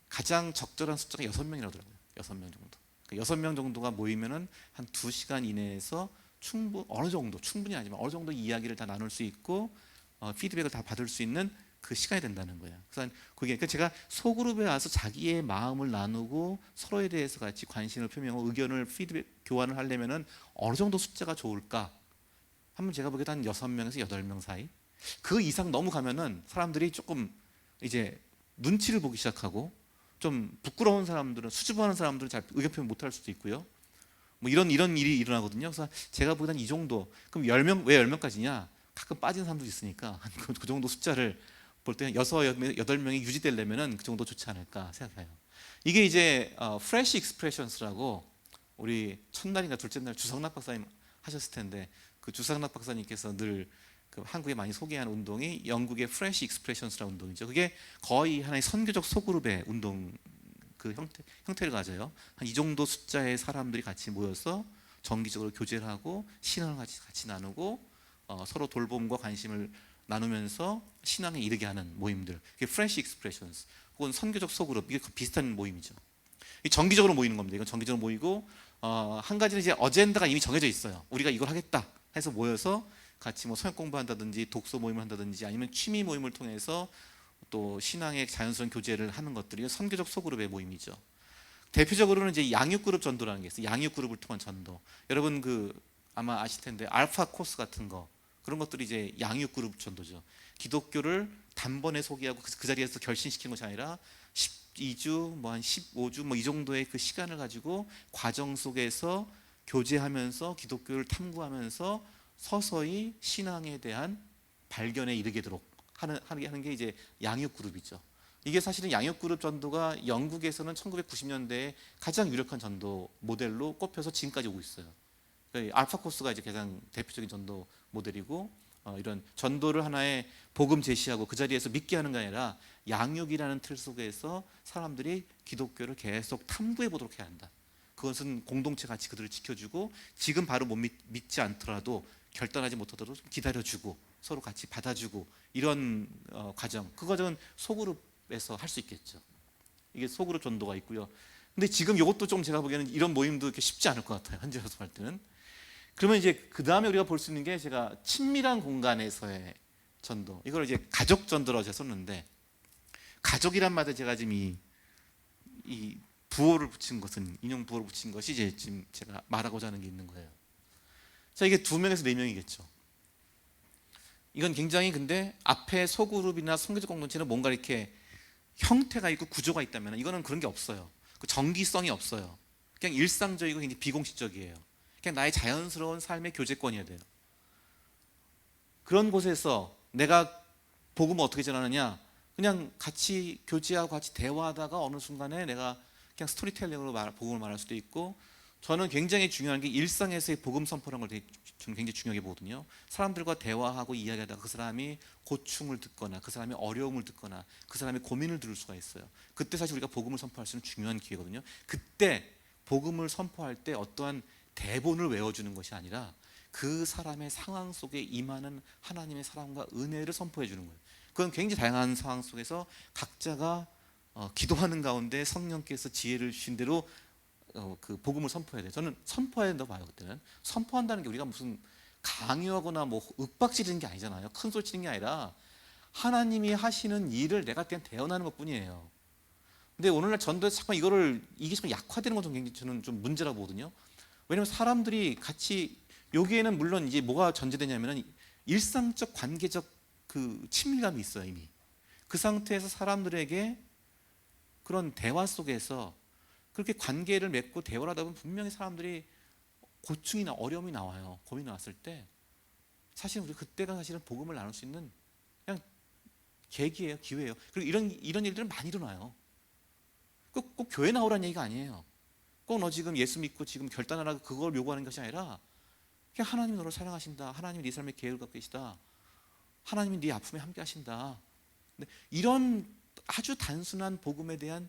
가장 적절한 숫자가 6명이라고 하더라고요. 6명 정도. 6명 정도가 모이면은 한 2시간 이내에서 어느 정도, 충분히 아니지만 어느 정도 이야기를 다 나눌 수 있고 피드백을 다 받을 수 있는 그 시간이 된다는 거예요. 그래서 그러니까 제가 소그룹에 와서 자기의 마음을 나누고 서로에 대해서 같이 관심을 표명하고 의견을 피드백 교환을 하려면은 어느 정도 숫자가 좋을까? 한번 제가 보기에도 한 6명에서 8명 사이. 그 이상 너무 가면은 사람들이 조금 이제 눈치를 보기 시작하고 좀 부끄러운 사람들은 수줍어하는 사람들은 잘 의견 표현 못할 수도 있고요. 뭐 이런 일이 일어나거든요. 그래서 제가 보기엔 이 정도. 그럼 10명 왜 10명까지냐? 가끔 빠진 사람도 있으니까 그 정도 숫자를 볼 때는 8명이 유지되려면은 그 정도 좋지 않을까 생각해요. 이게 이제 fresh expressions라고 우리 첫날인가 둘째 날 주성락 박사님 하셨을 텐데 그 주성락 박사님께서 늘 그 한국에 많이 소개한 운동이 영국의 fresh expressions라는 운동이죠. 그게 거의 하나의 선교적 소그룹의 운동 그 형태를 가져요. 한 이 정도 숫자의 사람들이 같이 모여서 정기적으로 교제를 하고 신앙을 같이 나누고 서로 돌봄과 관심을 나누면서 신앙에 이르게 하는 모임들. 이게 fresh expressions 혹은 선교적 소그룹, 이게 비슷한 모임이죠. 정기적으로 모이는 겁니다. 이건 정기적으로 모이고 한 가지는 이제 어젠다가 이미 정해져 있어요. 우리가 이걸 하겠다 해서 모여서 같이 뭐 성역 공부한다든지 독서 모임을 한다든지 아니면 취미 모임을 통해서 또 신앙의 자연스러운 교제를 하는 것들이 선교적 소그룹의 모임이죠. 대표적으로는 이제 양육그룹 전도라는 게 있어요. 양육그룹을 통한 전도. 여러분 그 아마 아실 텐데 알파 코스 같은 거 그런 것들이 이제 양육그룹 전도죠. 기독교를 단번에 소개하고 그 자리에서 결신시키는 것이 아니라 12주, 뭐 한 15주 뭐 이 정도의 그 시간을 가지고 과정 속에서 교제하면서 기독교를 탐구하면서 서서히 신앙에 대한 발견에 이르게 되도록 하는 게 이제 양육 그룹이죠. 이게 사실은 양육그룹 전도가 영국에서는 1990년대에 가장 유력한 전도 모델로 꼽혀서 지금까지 오고 있어요. 알파 코스가 이제 가장 대표적인 전도 모델이고, 이런 전도를 하나의 복음 제시하고 그 자리에서 믿게 하는 게 아니라 양육이라는 틀 속에서 사람들이 기독교를 계속 탐구해 보도록 해야 한다. 그것은 공동체 같이 그들을 지켜주고, 지금 바로 못 믿지 않더라도 결단하지 못하더라도 좀 기다려주고 서로 같이 받아주고, 이런 과정, 그 과정은 소그룹에서 할 수 있겠죠. 이게 소그룹 전도가 있고요. 근데 지금 이것도 좀 제가 보기에는 이런 모임도 이렇게 쉽지 않을 것 같아요, 현지에서 할 때는. 그러면 이제 그 다음에 우리가 볼 수 있는 게, 제가 친밀한 공간에서의 전도, 이걸 이제 가족 전도라고 제가 썼는데, 가족이란 말에 제가 지금 이 부호를 붙인 것은, 인용 부호를 붙인 것이 이제 지금 제가 말하고자 하는 게 있는 거예요. 자, 이게 2명에서 4명이겠죠. 이건 굉장히, 근데 앞에 소그룹이나 성교적 공동체는 뭔가 이렇게 형태가 있고 구조가 있다면, 이거는 그런 게 없어요. 그 정기성이 없어요. 그냥 일상적이고 굉장히 비공식적이에요. 그냥 나의 자연스러운 삶의 교제권이어야 돼요. 그런 곳에서 내가 복음을 어떻게 전하느냐, 그냥 같이 교제하고 같이 대화하다가 어느 순간에 내가 그냥 스토리텔링으로 복음을 말할 수도 있고, 저는 굉장히 중요한 게 일상에서의 복음 선포라는 걸 저는 굉장히 중요하게 보거든요. 사람들과 대화하고 이야기하다가 그 사람이 고충을 듣거나 그 사람이 어려움을 듣거나 그 사람의 고민을 들을 수가 있어요. 그때 사실 우리가 복음을 선포할 수 있는 중요한 기회거든요. 그때 복음을 선포할 때 어떠한 대본을 외워주는 것이 아니라 그 사람의 상황 속에 임하는 하나님의 사랑과 은혜를 선포해 주는 거예요. 그건 굉장히 다양한 상황 속에서 각자가 기도하는 가운데 성령께서 지혜를 주신 대로 그 복음을 선포해야 돼요. 저는 선포해야 된다고 봐요. 그때는 선포한다는 게 우리가 무슨 강요하거나 뭐 윽박지르는 게 아니잖아요. 큰 소리 치는 게 아니라 하나님이 하시는 일을 내가 그냥 대언하는 것뿐이에요. 근데 오늘날 전도에서 잠깐 이게 좀 약화되는 건 굉장히 저는 좀 문제라고 보거든요. 왜냐하면 사람들이 같이, 여기에는 물론 이제 뭐가 전제되냐면은 일상적 관계적 그 친밀감이 있어요. 이미 그 상태에서 사람들에게 그런 대화 속에서 그렇게 관계를 맺고 대화를 하다 보면 분명히 사람들이 고충이나 어려움이 나와요. 고민이 나왔을 때 사실 우리 그때가 사실은 복음을 나눌 수 있는 그냥 계기예요, 기회예요. 그리고 이런 일들은 많이 일어나요. 꼭 교회 나오라는 얘기가 아니에요. 꼭 너 지금 예수 믿고 지금 결단하라고 그걸 요구하는 것이 아니라, 그냥 하나님이 너를 사랑하신다, 하나님이 네 삶에 계획을 갖고 계시다, 하나님이 네 아픔에 함께 하신다. 근데 이런 아주 단순한 복음에 대한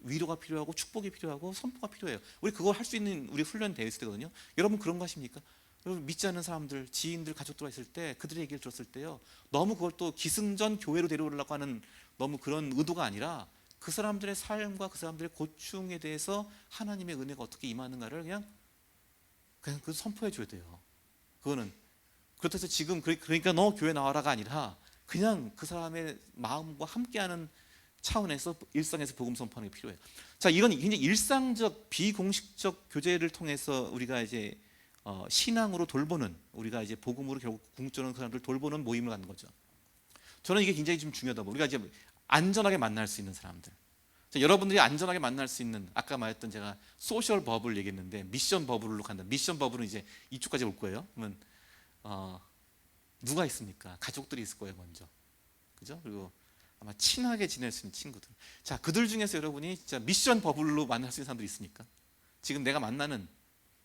위로가 필요하고 축복이 필요하고 선포가 필요해요. 우리 그걸 할 수 있는 우리 훈련 되어 있을 때거든요. 여러분 그런 거 하십니까? 여러분 믿지 않는 사람들, 지인들, 가족들과 있을 때 그들의 얘기를 들었을 때요, 너무 그걸 또 기승전 교회로 데려오려고 하는 너무 그런 의도가 아니라 그 사람들의 삶과 그 사람들의 고충에 대해서 하나님의 은혜가 어떻게 임하는가를 그냥 그 선포해 줘야 돼요. 그거는 그렇다고 해서 지금 그러니까 너 교회 나와라가 아니라 그냥 그 사람의 마음과 함께하는 차원에서 일상에서 복음 선포하는 게 필요해요. 자, 이건 굉장히 일상적 비공식적 교제를 통해서 우리가 이제 신앙으로 돌보는, 우리가 이제 복음으로 결국 궁극적으로 그 사람들 돌보는 모임을 갖는 거죠. 저는 이게 굉장히 좀 중요하다고. 우리가 이제 안전하게 만날 수 있는 사람들. 자, 여러분들이 안전하게 만날 수 있는, 아까 말했던 제가 소셜 버블 얘기했는데 미션 버블로 간다. 미션 버블은 이제 이쪽까지 올 거예요. 그러면 누가 있습니까? 가족들이 있을 거예요, 먼저. 그죠? 그리고 아마 친하게 지낼 수 있는 친구들. 자, 그들 중에서 여러분이 진짜 미션 버블로 만날 수 있는 사람들이 있습니까? 지금 내가 만나는,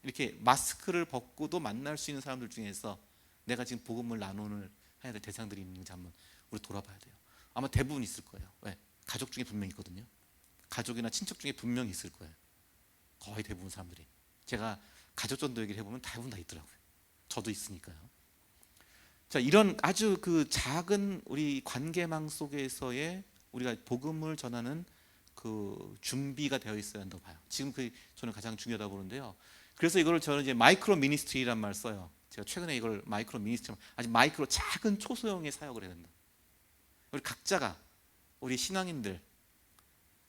이렇게 마스크를 벗고도 만날 수 있는 사람들 중에서 내가 지금 복음을 나누는 해야 될 대상들이 있는지 한번 우리 돌아봐야 돼요. 아마 대부분 있을 거예요. 왜? 가족 중에 분명히 있거든요. 가족이나 친척 중에 분명히 있을 거예요. 거의 대부분 사람들이. 제가 가족 전도 얘기를 해보면 대부분 다 있더라고요. 저도 있으니까요. 자, 이런 아주 그 작은 우리 관계망 속에서의 우리가 복음을 전하는 그 준비가 되어 있어야 한다고 봐요. 지금 그 저는 가장 중요하다고 보는데요. 그래서 이걸 저는 이제 마이크로 미니스트리란 말 써요. 제가 최근에 이걸 마이크로 미니스트리, 아주 마이크로 작은 초소형의 사역을 해야 된다. 우리 각자가, 우리 신앙인들,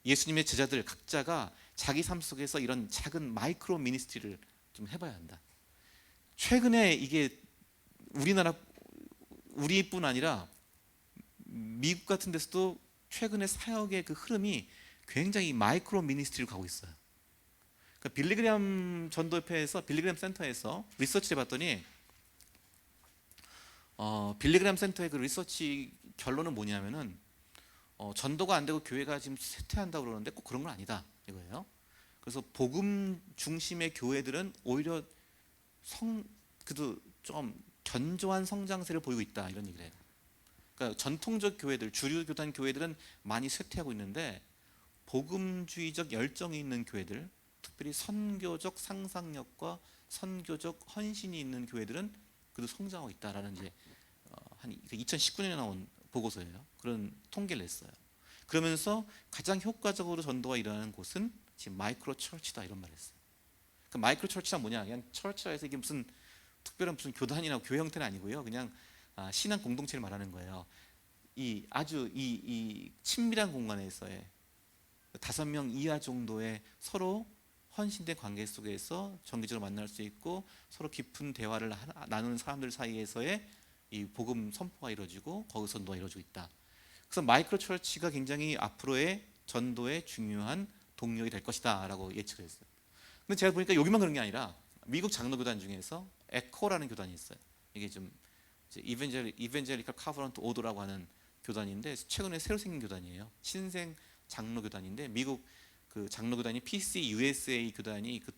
예수님의 제자들 각자가 자기 삶 속에서 이런 작은 마이크로 미니스트리를 좀 해봐야 한다. 최근에 이게 우리뿐 아니라 미국 같은 데서도 최근에 사역의 그 흐름이 굉장히 마이크로 미니스트리로 가고 있어요. 그러니까 빌리그램 전도협회에서, 빌리그램 센터에서 리서치를 해봤더니 빌리그램 센터의 그 리서치 결론은 뭐냐면은 전도가 안 되고 교회가 지금 쇠퇴한다고 그러는데 꼭 그런 건 아니다 이거예요. 그래서 복음 중심의 교회들은 오히려 그래도 좀 견조한 성장세를 보이고 있다 이런 얘기를 해요. 그러니까 전통적 교회들, 주류 교단 교회들은 많이 쇠퇴하고 있는데 복음주의적 열정이 있는 교회들, 특별히 선교적 상상력과 선교적 헌신이 있는 교회들은 그래도 성장하고 있다라는 이제 한 2019년에 나온 보고서예요. 그런 통계를 냈어요. 그러면서 가장 효과적으로 전도가 일어나는 곳은 지금 마이크로 처치다 이런 말을 했어요. 그 마이크로 처치가 뭐냐? 그냥 처치라 해서 이게 무슨 특별한 무슨 교단이나 교회 형태는 아니고요. 그냥 신앙 공동체를 말하는 거예요. 이 아주 이 친밀한 공간에서의 5명 이하 정도의 서로 헌신된 관계 속에서 정기적으로 만날 수 있고 서로 깊은 대화를 나누는 사람들 사이에서의 이 복음 선포가 이루어지고 거기서 전도가 이루어지고 있다. 그래서 마이크로 처치가 굉장히 앞으로의 전도의 중요한 동력이 될 것이다라고 예측을 했어요. 근데 제가 보니까 여기만 그런 게 아니라 미국 장로 교단 중에서 에코라는 교단이 있어요. 이게 좀 이벤젤리컬 카버넌트 오더라고 하는 교단인데 최근에 새로 생긴 교단이에요. 신생 장로 교단인데 미국 그 장로 교단이 PCUSA 교단이 그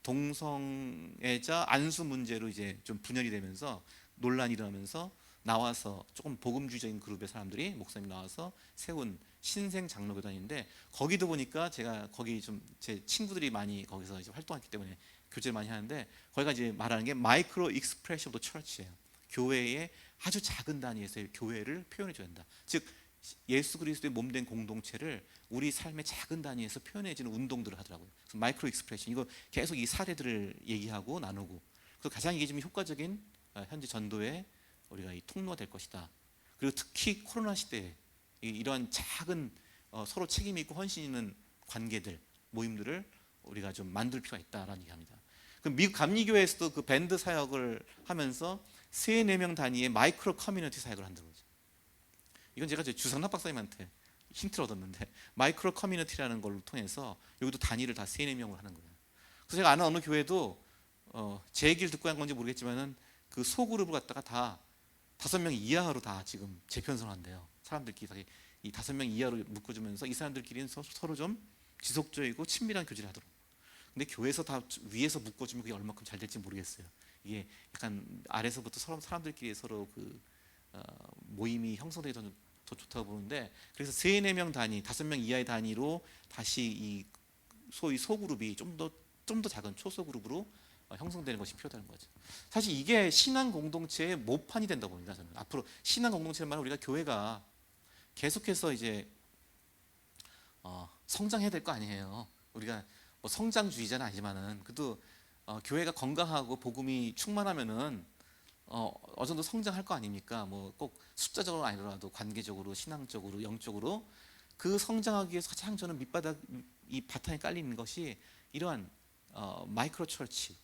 동성애자 안수 문제로 이제 좀 분열이 되면서 논란이 일어나면서 나와서 조금 복음주의적인 그룹의 사람들이 목사님 나와서 세운 신생 장로 교단인데 거기도 보니까 제가 거기 좀 제 친구들이 많이 거기서 이제 활동했기 때문에 교제를 많이 하는데 거기가 이제 말하는 게 마이크로 익스프레션 오브 처치예요. 교회의 아주 작은 단위에서의 교회를 표현해 줘야 된다. 즉 예수 그리스도의 몸된 공동체를 우리 삶의 작은 단위에서 표현해지는 운동들을 하더라고요. 그래서 마이크로 익스프레션 이거 계속 이 사례들을 얘기하고 나누고 그래서 가장 이게 좀 효과적인 현재 전도의 우리가 이 통로가 될 것이다. 그리고 특히 코로나 시대에 이러한 작은 서로 책임 있고 헌신 있는 관계들 모임들을 우리가 좀 만들 필요가 있다라는 얘기합니다. 그 미국 감리교회에서도 그 밴드 사역을 하면서 3-4명 단위의 마이크로 커뮤니티 사역을 한다고 그러죠. 이건 제가 주상락 박사님한테 힌트를 얻었는데 마이크로 커뮤니티라는 걸 통해서 여기도 단위를 다 3-4명으로 하는 거예요. 그래서 제가 아는 어느 교회도 제 얘기를 듣고 한 건지 모르겠지만은 그 소그룹을 갖다가 다 5명 이하로 다 지금 재편성한대요. 사람들끼리 이 5명 이하로 묶어주면서 이 사람들끼리는 서로 좀 지속적이고 친밀한 교제를 하도록. 근데 교회에서 다 위에서 묶어주면 그게 얼마큼 잘 될지 모르겠어요. 이게 약간 아래서부터 서로 사람들끼리 서로 그 모임이 형성되기 더 좋다고 보는데 그래서 3-4명 단위, 5명 이하의 단위로 다시 이 소위 소그룹이 좀 더 작은 초소그룹으로 형성되는 것이 필요하다는 거죠. 사실 이게 신앙 공동체의 모판이 된다고 봅니다. 저는 앞으로 신앙 공동체를 말하면 우리가 교회가 계속해서 이제 성장해야 될 거 아니에요. 우리가 뭐 성장주의자는 아니지만은 그래도 교회가 건강하고 복음이 충만하면은 어느 정도 성장할 거 아닙니까? 뭐 꼭 숫자적으로 아니더라도 관계적으로, 신앙적으로, 영적으로 그 성장하기 위해서 가장 저는 밑바닥 이 바탕에 깔리는 것이 이러한 마이크로 처치,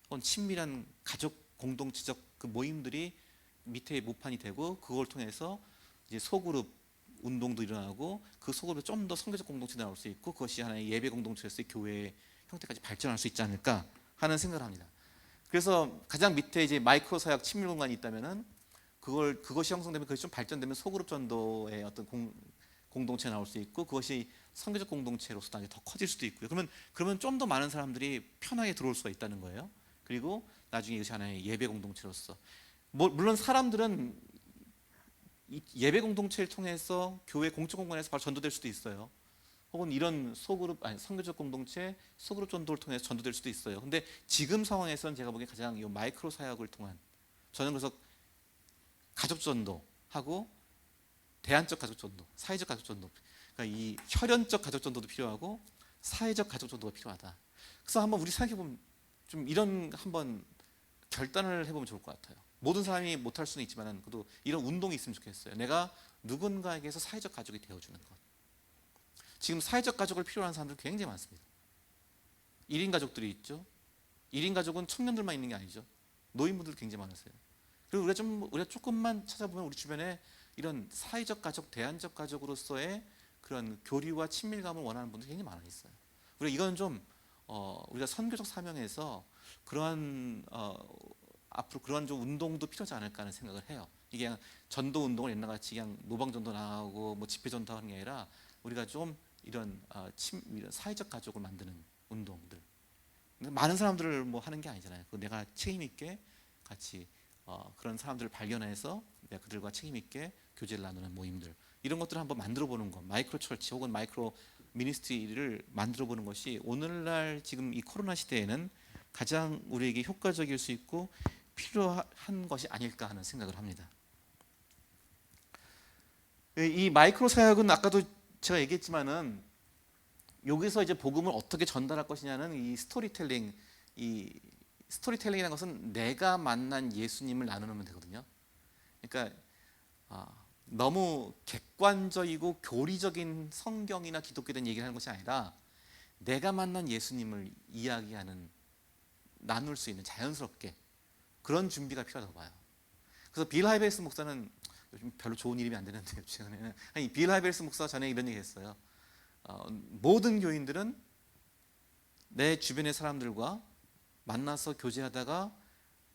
혹은 친밀한 가족 공동체적 그 모임들이 밑에 모판이 되고 그걸 통해서 이제 소그룹 운동도 일어나고 그 소그룹에 좀 더 성교적 공동체가 나올 수 있고 그것이 하나의 예배 공동체로서의 교회의 형태까지 발전할 수 있지 않을까 하는 생각을 합니다. 그래서 가장 밑에 이제 마이크로 사역 친밀 공간이 있다면은 그것이 형성되면 그것이 좀 발전되면 소그룹 전도의 어떤 공동체가 나올 수 있고 그것이 선교적 공동체로서 나중에 더 커질 수도 있고요. 그러면 좀 더 많은 사람들이 편하게 들어올 수가 있다는 거예요. 그리고 나중에 이것이 하나의 예배 공동체로서 물론 사람들은 예배 공동체를 통해서 교회 공적 공간에서 바로 전도될 수도 있어요. 혹은 이런 소그룹 선교적 공동체 소그룹 전도를 통해서 전도될 수도 있어요. 근데 지금 상황에서는 제가 보기에 가장 이 마이크로 사역을 통한 저는 그래서 가족 전도하고 대안적 가족 전도, 사회적 가족 전도, 그러니까 이 혈연적 가족 전도도 필요하고 사회적 가족 전도가 필요하다. 그래서 한번 우리 생각해 보면 좀 이런 한번 결단을 해보면 좋을 것 같아요. 모든 사람이 못할 수는 있지만 그래도 이런 운동이 있으면 좋겠어요. 내가 누군가에게서 사회적 가족이 되어주는 것. 지금 사회적 가족을 필요로 하는 사람들 굉장히 많습니다. 1인 가족들이 있죠. 1인 가족은 청년들만 있는 게 아니죠. 노인분들 굉장히 많으세요. 그리고 우리가 조금만 찾아보면 우리 주변에 이런 사회적 가족, 대안적 가족으로서의 그런 교류와 친밀감을 원하는 분들이 굉장히 많아 있어요. 우리가 이건 좀 우리가 선교적 사명에서 그러한 앞으로 그러한 좀 운동도 필요하지 않을까 하는 생각을 해요. 이게 그냥 전도 운동을 옛날 같이 그냥 노방 전도 나가고 뭐 집회 전도 하는 게 아니라 우리가 좀 이런 이런 사회적 가족을 만드는 운동들. 근데 많은 사람들을 뭐 하는 게 아니잖아요. 그 내가 책임 있게 같이 그런 사람들을 발견해서 내가 그들과 책임 있게 교제를 나누는 모임들, 이런 것들을 한번 만들어 보는 것, 마이크로 철치 혹은 마이크로 미니스트리를 만들어 보는 것이 오늘날 지금 이 코로나 시대에는 가장 우리에게 효과적일 수 있고 필요한 것이 아닐까 하는 생각을 합니다. 이 마이크로 사역은 아까도 제가 얘기했지만은 여기서 이제 복음을 어떻게 전달할 것이냐는 이 스토리텔링이라는 것은 내가 만난 예수님을 나누면 되거든요. 그러니까 너무 객관적이고 교리적인 성경이나 기독교에 대한 얘기를 하는 것이 아니라 내가 만난 예수님을 이야기하는, 나눌 수 있는 자연스럽게 그런 준비가 필요하다고 봐요. 그래서 빌 하이베리스 목사는 요즘 별로 좋은 이름이 안 되는데요, 최근에는. 아니, 빌 하이베리스 목사가 전에 이런 얘기 했어요. 모든 교인들은 내 주변의 사람들과 만나서 교제하다가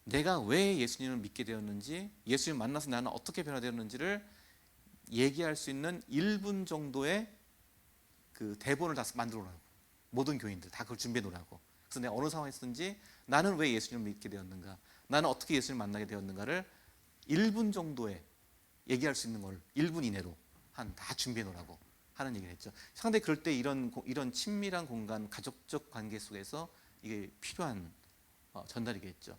내가 왜 예수님을 믿게 되었는지, 예수님 만나서 나는 어떻게 변화되었는지를 얘기할 수 있는 1분 정도의 그 대본을 다 만들어 놓으라고. 모든 교인들 다 그걸 준비해 놓으라고. 그래서 내가 어느 상황에서든지 나는 왜 예수님을 믿게 되었는가, 나는 어떻게 예수님을 만나게 되었는가를 1분 정도에 얘기할 수 있는 걸 1분 이내로 다 준비해 놓으라고 하는 얘기를 했죠. 상당히 그럴 때 이런 친밀한 공간, 가족적 관계 속에서 이게 필요한 전달이겠죠.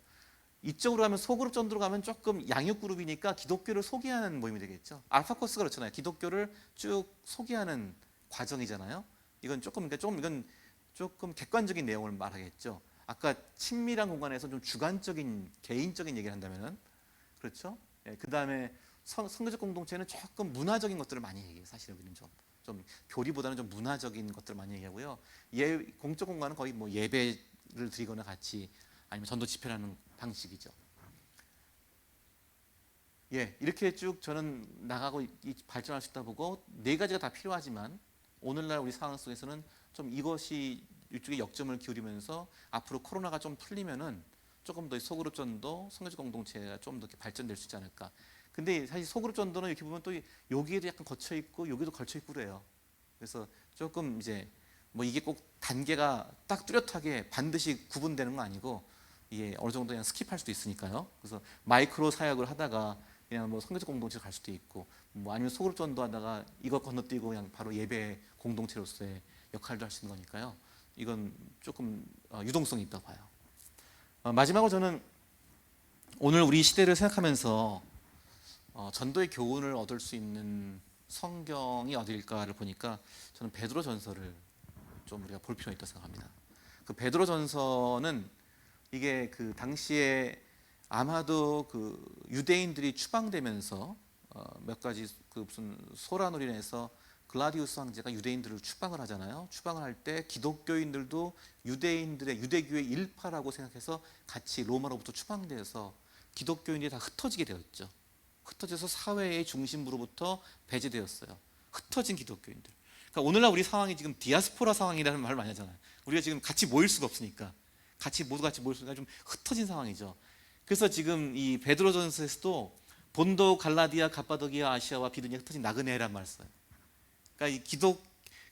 이쪽으로 가면 소그룹 전도로 가면 조금 양육 그룹이니까 기독교를 소개하는 모임이 되겠죠. 알파 코스가 그렇잖아요. 기독교를 쭉 소개하는 과정이잖아요. 이건 이건 조금 객관적인 내용을 말하겠죠. 아까 친밀한 공간에서 좀 주관적인 개인적인 얘기를 한다면은, 그렇죠. 그 다음에 선교적 공동체는 조금 문화적인 것들을 많이 얘기해요. 사실은 우리는 좀 교리보다는 좀 문화적인 것들을 많이 얘기하고요. 공적 공간은 거의 뭐 예배를 드리거나 같이 아니면 전도 집회를 하는 방식이죠. 이렇게 쭉 저는 나가고 발전할 수 있다 보고, 네 가지가 다 필요하지만 오늘날 우리 상황 속에서는 좀 이것이 이쪽에 역점을 기울이면서 앞으로 코로나가 좀 풀리면은 조금 더 소그룹 전도, 선교적 공동체가 좀 더 발전될 수 있지 않을까. 근데 사실 소그룹 전도는 이렇게 보면 또 여기에도 약간 걸쳐 있고 여기도 걸쳐 있고 그래요. 그래서 조금 이제 뭐 이게 꼭 단계가 딱 뚜렷하게 반드시 구분되는 거 아니고 이게 어느 정도 그냥 스킵할 수도 있으니까요. 그래서 마이크로 사역을 하다가 그냥 뭐 선교적 공동체 갈 수도 있고, 뭐 아니면 소그룹 전도하다가 이거 건너뛰고 그냥 바로 예배 공동체로서의 역할도 할 수 있는 거니까요. 이건 조금 유동성이 있다고 봐요. 마지막으로 저는 오늘 우리 시대를 생각하면서 전도의 교훈을 얻을 수 있는 성경이 어디일까를 보니까 저는 베드로전서를 좀 우리가 볼 필요가 있다고 생각합니다. 그 베드로전서는 이게 그 당시에 아마도 그 유대인들이 추방되면서 몇 가지 그 무슨 소란으로 인해서 글라디우스 황제가 유대인들을 추방을 하잖아요. 추방을 할 때 기독교인들도 유대인들의 유대교의 일파라고 생각해서 같이 로마로부터 추방되어서 기독교인들이 다 흩어지게 되었죠. 흩어져서 사회의 중심부로부터 배제되었어요. 흩어진 기독교인들. 그러니까 오늘날 우리 상황이 지금 디아스포라 상황이라는 말을 많이 하잖아요. 우리가 지금 같이 모일 수가 없으니까, 모두 같이 모일 수가 좀 흩어진 상황이죠. 그래서 지금 이 베드로전서에서도 본도, 갈라디아, 갑바도기아, 아시아와 비두니아 흩어진 나그네란 말을 써요. 그러니까 이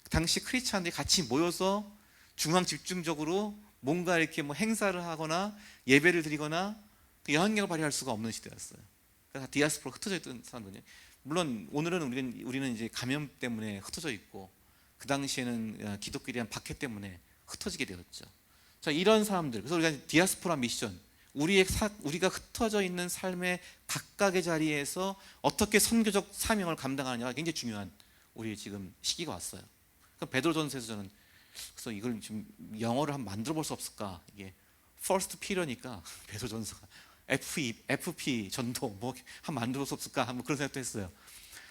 당시 크리스찬들이 같이 모여서 중앙 집중적으로 뭔가 이렇게 뭐 행사를 하거나 예배를 드리거나 그 영향력을 발휘할 수가 없는 시대였어요. 그래서 디아스포라 흩어져 있던 사람들이, 물론 오늘은 우리는 이제 감염 때문에 흩어져 있고, 그 당시에는 기독교에 대한 박해 때문에 흩어지게 되었죠. 자, 이런 사람들, 그래서 우리가 디아스포라 미션, 우리가 흩어져 있는 삶의 각각의 자리에서 어떻게 선교적 사명을 감당하느냐가 굉장히 중요한 우리 지금 시기가 왔어요. 그러니까 베드로전서에서 저는 그래서 이걸 좀 영어를 한번 만들어 볼 수 없을까. 이게 First Peter니까 베드로전서가 FP 전도 뭐 한번 만들어 볼 수 없을까 한번 그런 생각도 했어요.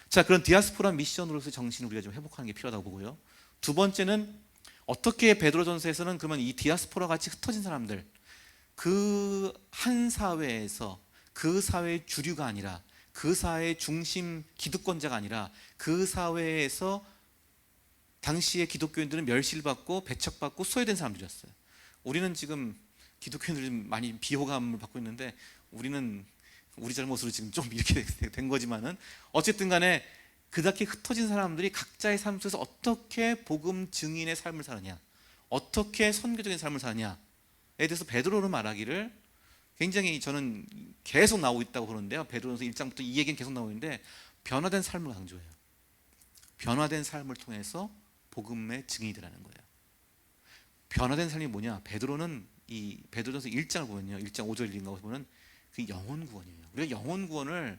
자, 그런 디아스포라 미션으로서의 정신을 우리가 좀 회복하는 게 필요하다고 보고요. 두 번째는 어떻게 베드로전서에서는 그러면 이 디아스포라 같이 흩어진 사람들, 그 한 사회에서 그 사회의 주류가 아니라, 그 사회의 중심 기득권자가 아니라 그 사회에서 당시의 기독교인들은 멸시를 받고 배척받고 소외된 사람들이었어요. 우리는 지금 기독교인들이 많이 비호감을 받고 있는데, 우리는 우리 잘못으로 지금 좀 이렇게 된 거지만은 어쨌든 간에 그렇게 흩어진 사람들이 각자의 삶 속에서 어떻게 복음 증인의 삶을 사느냐, 어떻게 선교적인 삶을 사느냐에 대해서 베드로는 말하기를 굉장히 저는 계속 나오고 있다고 보는데요. 베드로전서 1장부터 이 얘기는 계속 나오고 있는데 변화된 삶을 강조해요. 변화된 삶을 통해서 복음의 증인이 되라는 거예요. 변화된 삶이 뭐냐? 베드로는 이 베드로전서 1장을 보면요, 1장 5절인가 보면 그 영혼 구원이에요. 우리가 영혼 구원을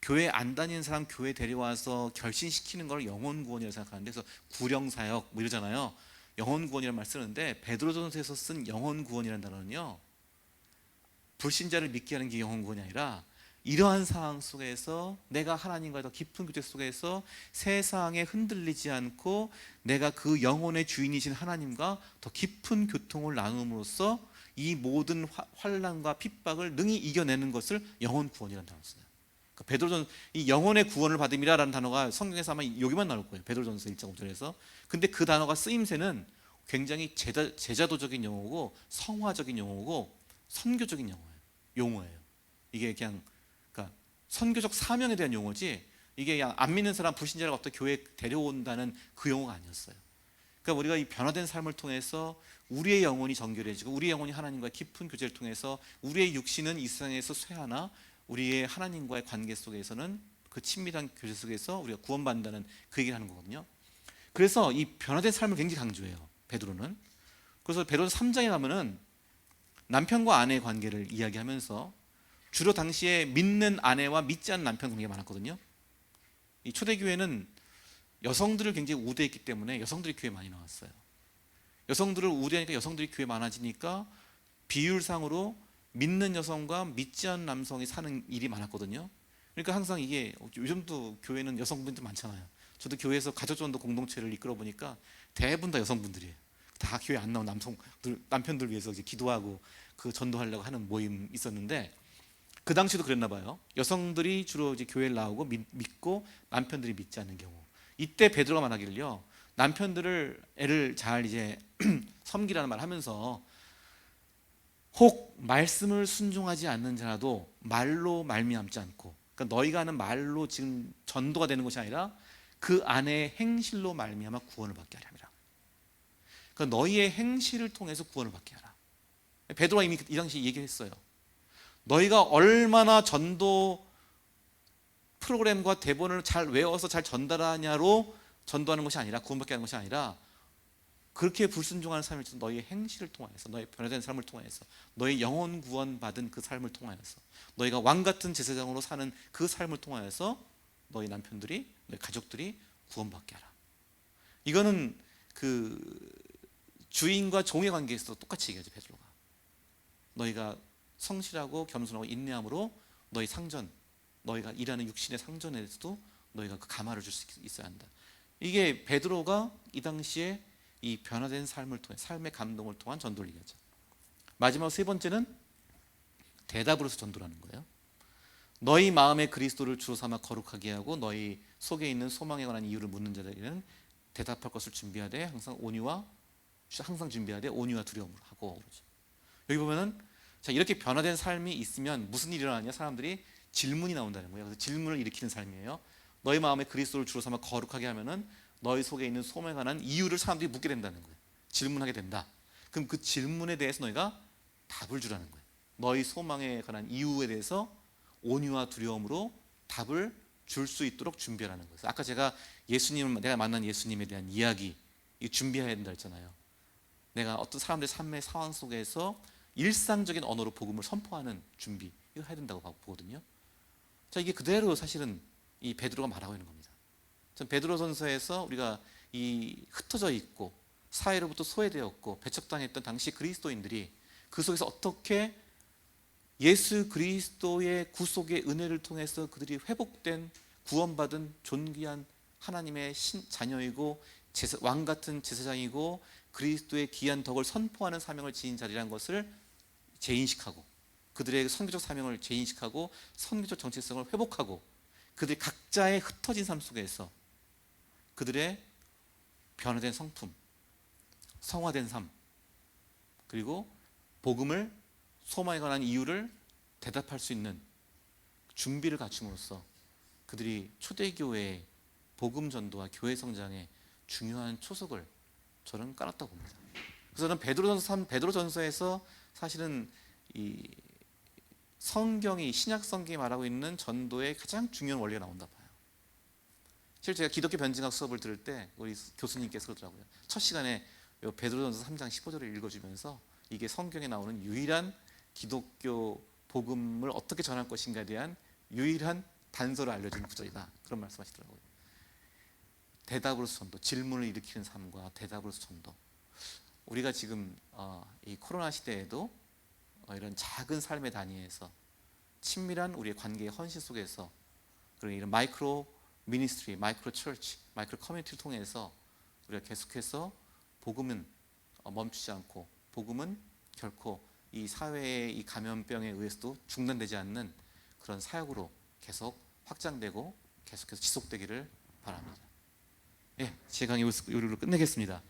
교회 안 다니는 사람 교회 데려와서 결신시키는 걸 영혼 구원이라고 생각하는데, 그래서 구령 사역 뭐 이러잖아요. 영혼 구원이라는 말 쓰는데 베드로전서에서 쓴 영혼 구원이라는 단어는요, 불신자를 믿게 하는 게 영혼 구원이 아니라 이러한 상황 속에서 내가 하나님과의 더 깊은 교제 속에서 세상에 흔들리지 않고 내가 그 영혼의 주인이신 하나님과 더 깊은 교통을 나눔으로써 이 모든 환난과 핍박을 능히 이겨내는 것을 영혼 구원이라는 단어를 써요. 그러니까 베드로전 이 영혼의 구원을 받음이라는 단어가 성경에서 아마 여기만 나올 거예요. 베드로전서 1장 5절에서. 근데 그 단어가 쓰임새는 굉장히 제자도적인 용어고 성화적인 용어고 선교적인 용어예요. 이게 그냥 그러니까 선교적 사명에 대한 용어지, 이게 그냥 안 믿는 사람 불신자를 어떤 교회에 데려온다는 그 용어가 아니었어요. 그러니까 우리가 이 변화된 삶을 통해서 우리의 영혼이 정결해지고 우리의 영혼이 하나님과의 깊은 교제를 통해서 우리의 육신은 이 세상에서 쇠하나 우리의 하나님과의 관계 속에서는 그 친밀한 교제 속에서 우리가 구원받는다는 그 얘기를 하는 거거든요. 그래서 이 변화된 삶을 굉장히 강조해요, 베드로는. 그래서 베드로서 3장에 가면은 남편과 아내의 관계를 이야기하면서 주로 당시에 믿는 아내와 믿지 않는 남편 관계가 많았거든요. 이 초대교회는 여성들을 굉장히 우대했기 때문에 여성들이 교회에 많이 나왔어요. 여성들을 우대하니까 여성들이 교회에 많아지니까 비율상으로 믿는 여성과 믿지 않는 남성이 사는 일이 많았거든요. 그러니까 항상 이게 요즘도 교회는 여성분들 많잖아요. 저도 교회에서 가족전도 공동체를 이끌어 보니까 대부분 다 여성분들이에요. 다 교회 안 나온 남편들 위해서 이제 기도하고 그 전도하려고 하는 모임 있었는데, 그 당시도 그랬나 봐요. 여성들이 주로 이제 교회를 나오고 믿고 남편들이 믿지 않는 경우. 이때 베드로가 말하기를요, 남편들을 애를 잘 이제 섬기라는 말 하면서 혹 말씀을 순종하지 않는 자라도 말로 말미암지 않고, 그러니까 너희가 하는 말로 지금 전도가 되는 것이 아니라 그 안에 행실로 말미암아 구원을 받게 하리라. 그러니까 너희의 행실을 통해서 구원을 받게 하라. 베드로가 이미 이 당시에 얘기했어요. 너희가 얼마나 전도 프로그램과 대본을 잘 외워서 잘 전달하냐로 전도하는 것이 아니라, 구원받게 하는 것이 아니라 그렇게 불순종하는 삶을 너희의 행실을 통하여서, 너희 변화된 삶을 통하여서, 너희 영혼 구원 받은 그 삶을 통하여서, 너희가 왕 같은 제사장으로 사는 그 삶을 통하여서 너희 남편들이, 너희 가족들이 구원받게 하라. 이거는 그 주인과 종의 관계에서도 똑같이 얘기하죠, 베드로가. 너희가 성실하고 겸손하고 인내함으로 너희 상전, 너희가 일하는 육신의 상전에서도 너희가 그 감화를 줄 수 있어야 한다. 이게 베드로가 이 당시에 이 변화된 삶을 통해, 삶의 감동을 통한 전도를 얘기하죠. 마지막 세 번째는 대답으로서 전도를 하는 거예요. 너희 마음에 그리스도를 주로 삼아 거룩하게 하고 너희 속에 있는 소망에 관한 이유를 묻는 자들에게는 대답할 것을 준비하되 항상 준비하되 온유와 두려움으로 하고 그러죠. 여기 보면은 자, 이렇게 변화된 삶이 있으면 무슨 일이 일어나냐? 사람들이 질문이 나온다는 거예요. 그래서 질문을 일으키는 삶이에요. 너희 마음에 그리스도를 주로 삼아 거룩하게 하면은 너희 속에 있는 소망에 관한 이유를 사람들이 묻게 된다는 거예요. 질문하게 된다. 그럼 그 질문에 대해서 너희가 답을 주라는 거예요. 너희 소망에 관한 이유에 대해서 온유와 두려움으로 답을 줄 수 있도록 준비하라는 거예요. 아까 제가 내가 만난 예수님에 대한 이야기 준비해야 된다 했잖아요. 내가 어떤 사람들의 삶의 상황 속에서 일상적인 언어로 복음을 선포하는 준비, 이거 해야 된다고 보거든요. 자, 이게 그대로 사실은 이 베드로가 말하고 있는 겁니다. 전 베드로전서에서 우리가 이 흩어져 있고 사회로부터 소외되었고 배척당했던 당시 그리스도인들이 그 속에서 어떻게 예수 그리스도의 구속의 은혜를 통해서 그들이 회복된, 구원받은 존귀한 하나님의 자녀이고 왕 같은 제사장이고 그리스도의 귀한 덕을 선포하는 사명을 지닌 자리라는 것을 재인식하고, 그들의 선교적 사명을 재인식하고 선교적 정체성을 회복하고, 그들이 각자의 흩어진 삶 속에서 그들의 변화된 성품, 성화된 삶, 그리고 복음을, 소망에 관한 이유를 대답할 수 있는 준비를 갖춤으로써 그들이 초대교회의 복음 전도와 교회 성장에 중요한 초석을 저는 깔았다고 봅니다. 그래서 저는 베드로전서에서 사실은 이 성경이 신약 성경이 말하고 있는 전도의 가장 중요한 원리가 나온다 봐요. 실제 제가 기독교 변증학 수업을 들을 때 우리 교수님께서 그러더라고요. 첫 시간에 베드로전서 3장 15절을 읽어주면서 이게 성경에 나오는 유일한 기독교 복음을 어떻게 전할 것인가에 대한 유일한 단서를 알려주는 구절이다. 그런 말씀하시더라고요. 대답으로서 전도, 질문을 일으키는 삶과 대답으로서 전도. 우리가 지금 이 코로나 시대에도 이런 작은 삶의 단위에서 친밀한 우리의 관계의 헌신 속에서 그리고 이런 마이크로 미니스트리, 마이크로 처치, 마이크로 커뮤니티를 통해서 우리가 계속해서 복음은 멈추지 않고 복음은 결코 이 사회의 이 감염병에 의해서도 중단되지 않는 그런 사역으로 계속 확장되고 계속해서 지속되기를 바랍니다. 예, 제 강의 여기로 끝내겠습니다.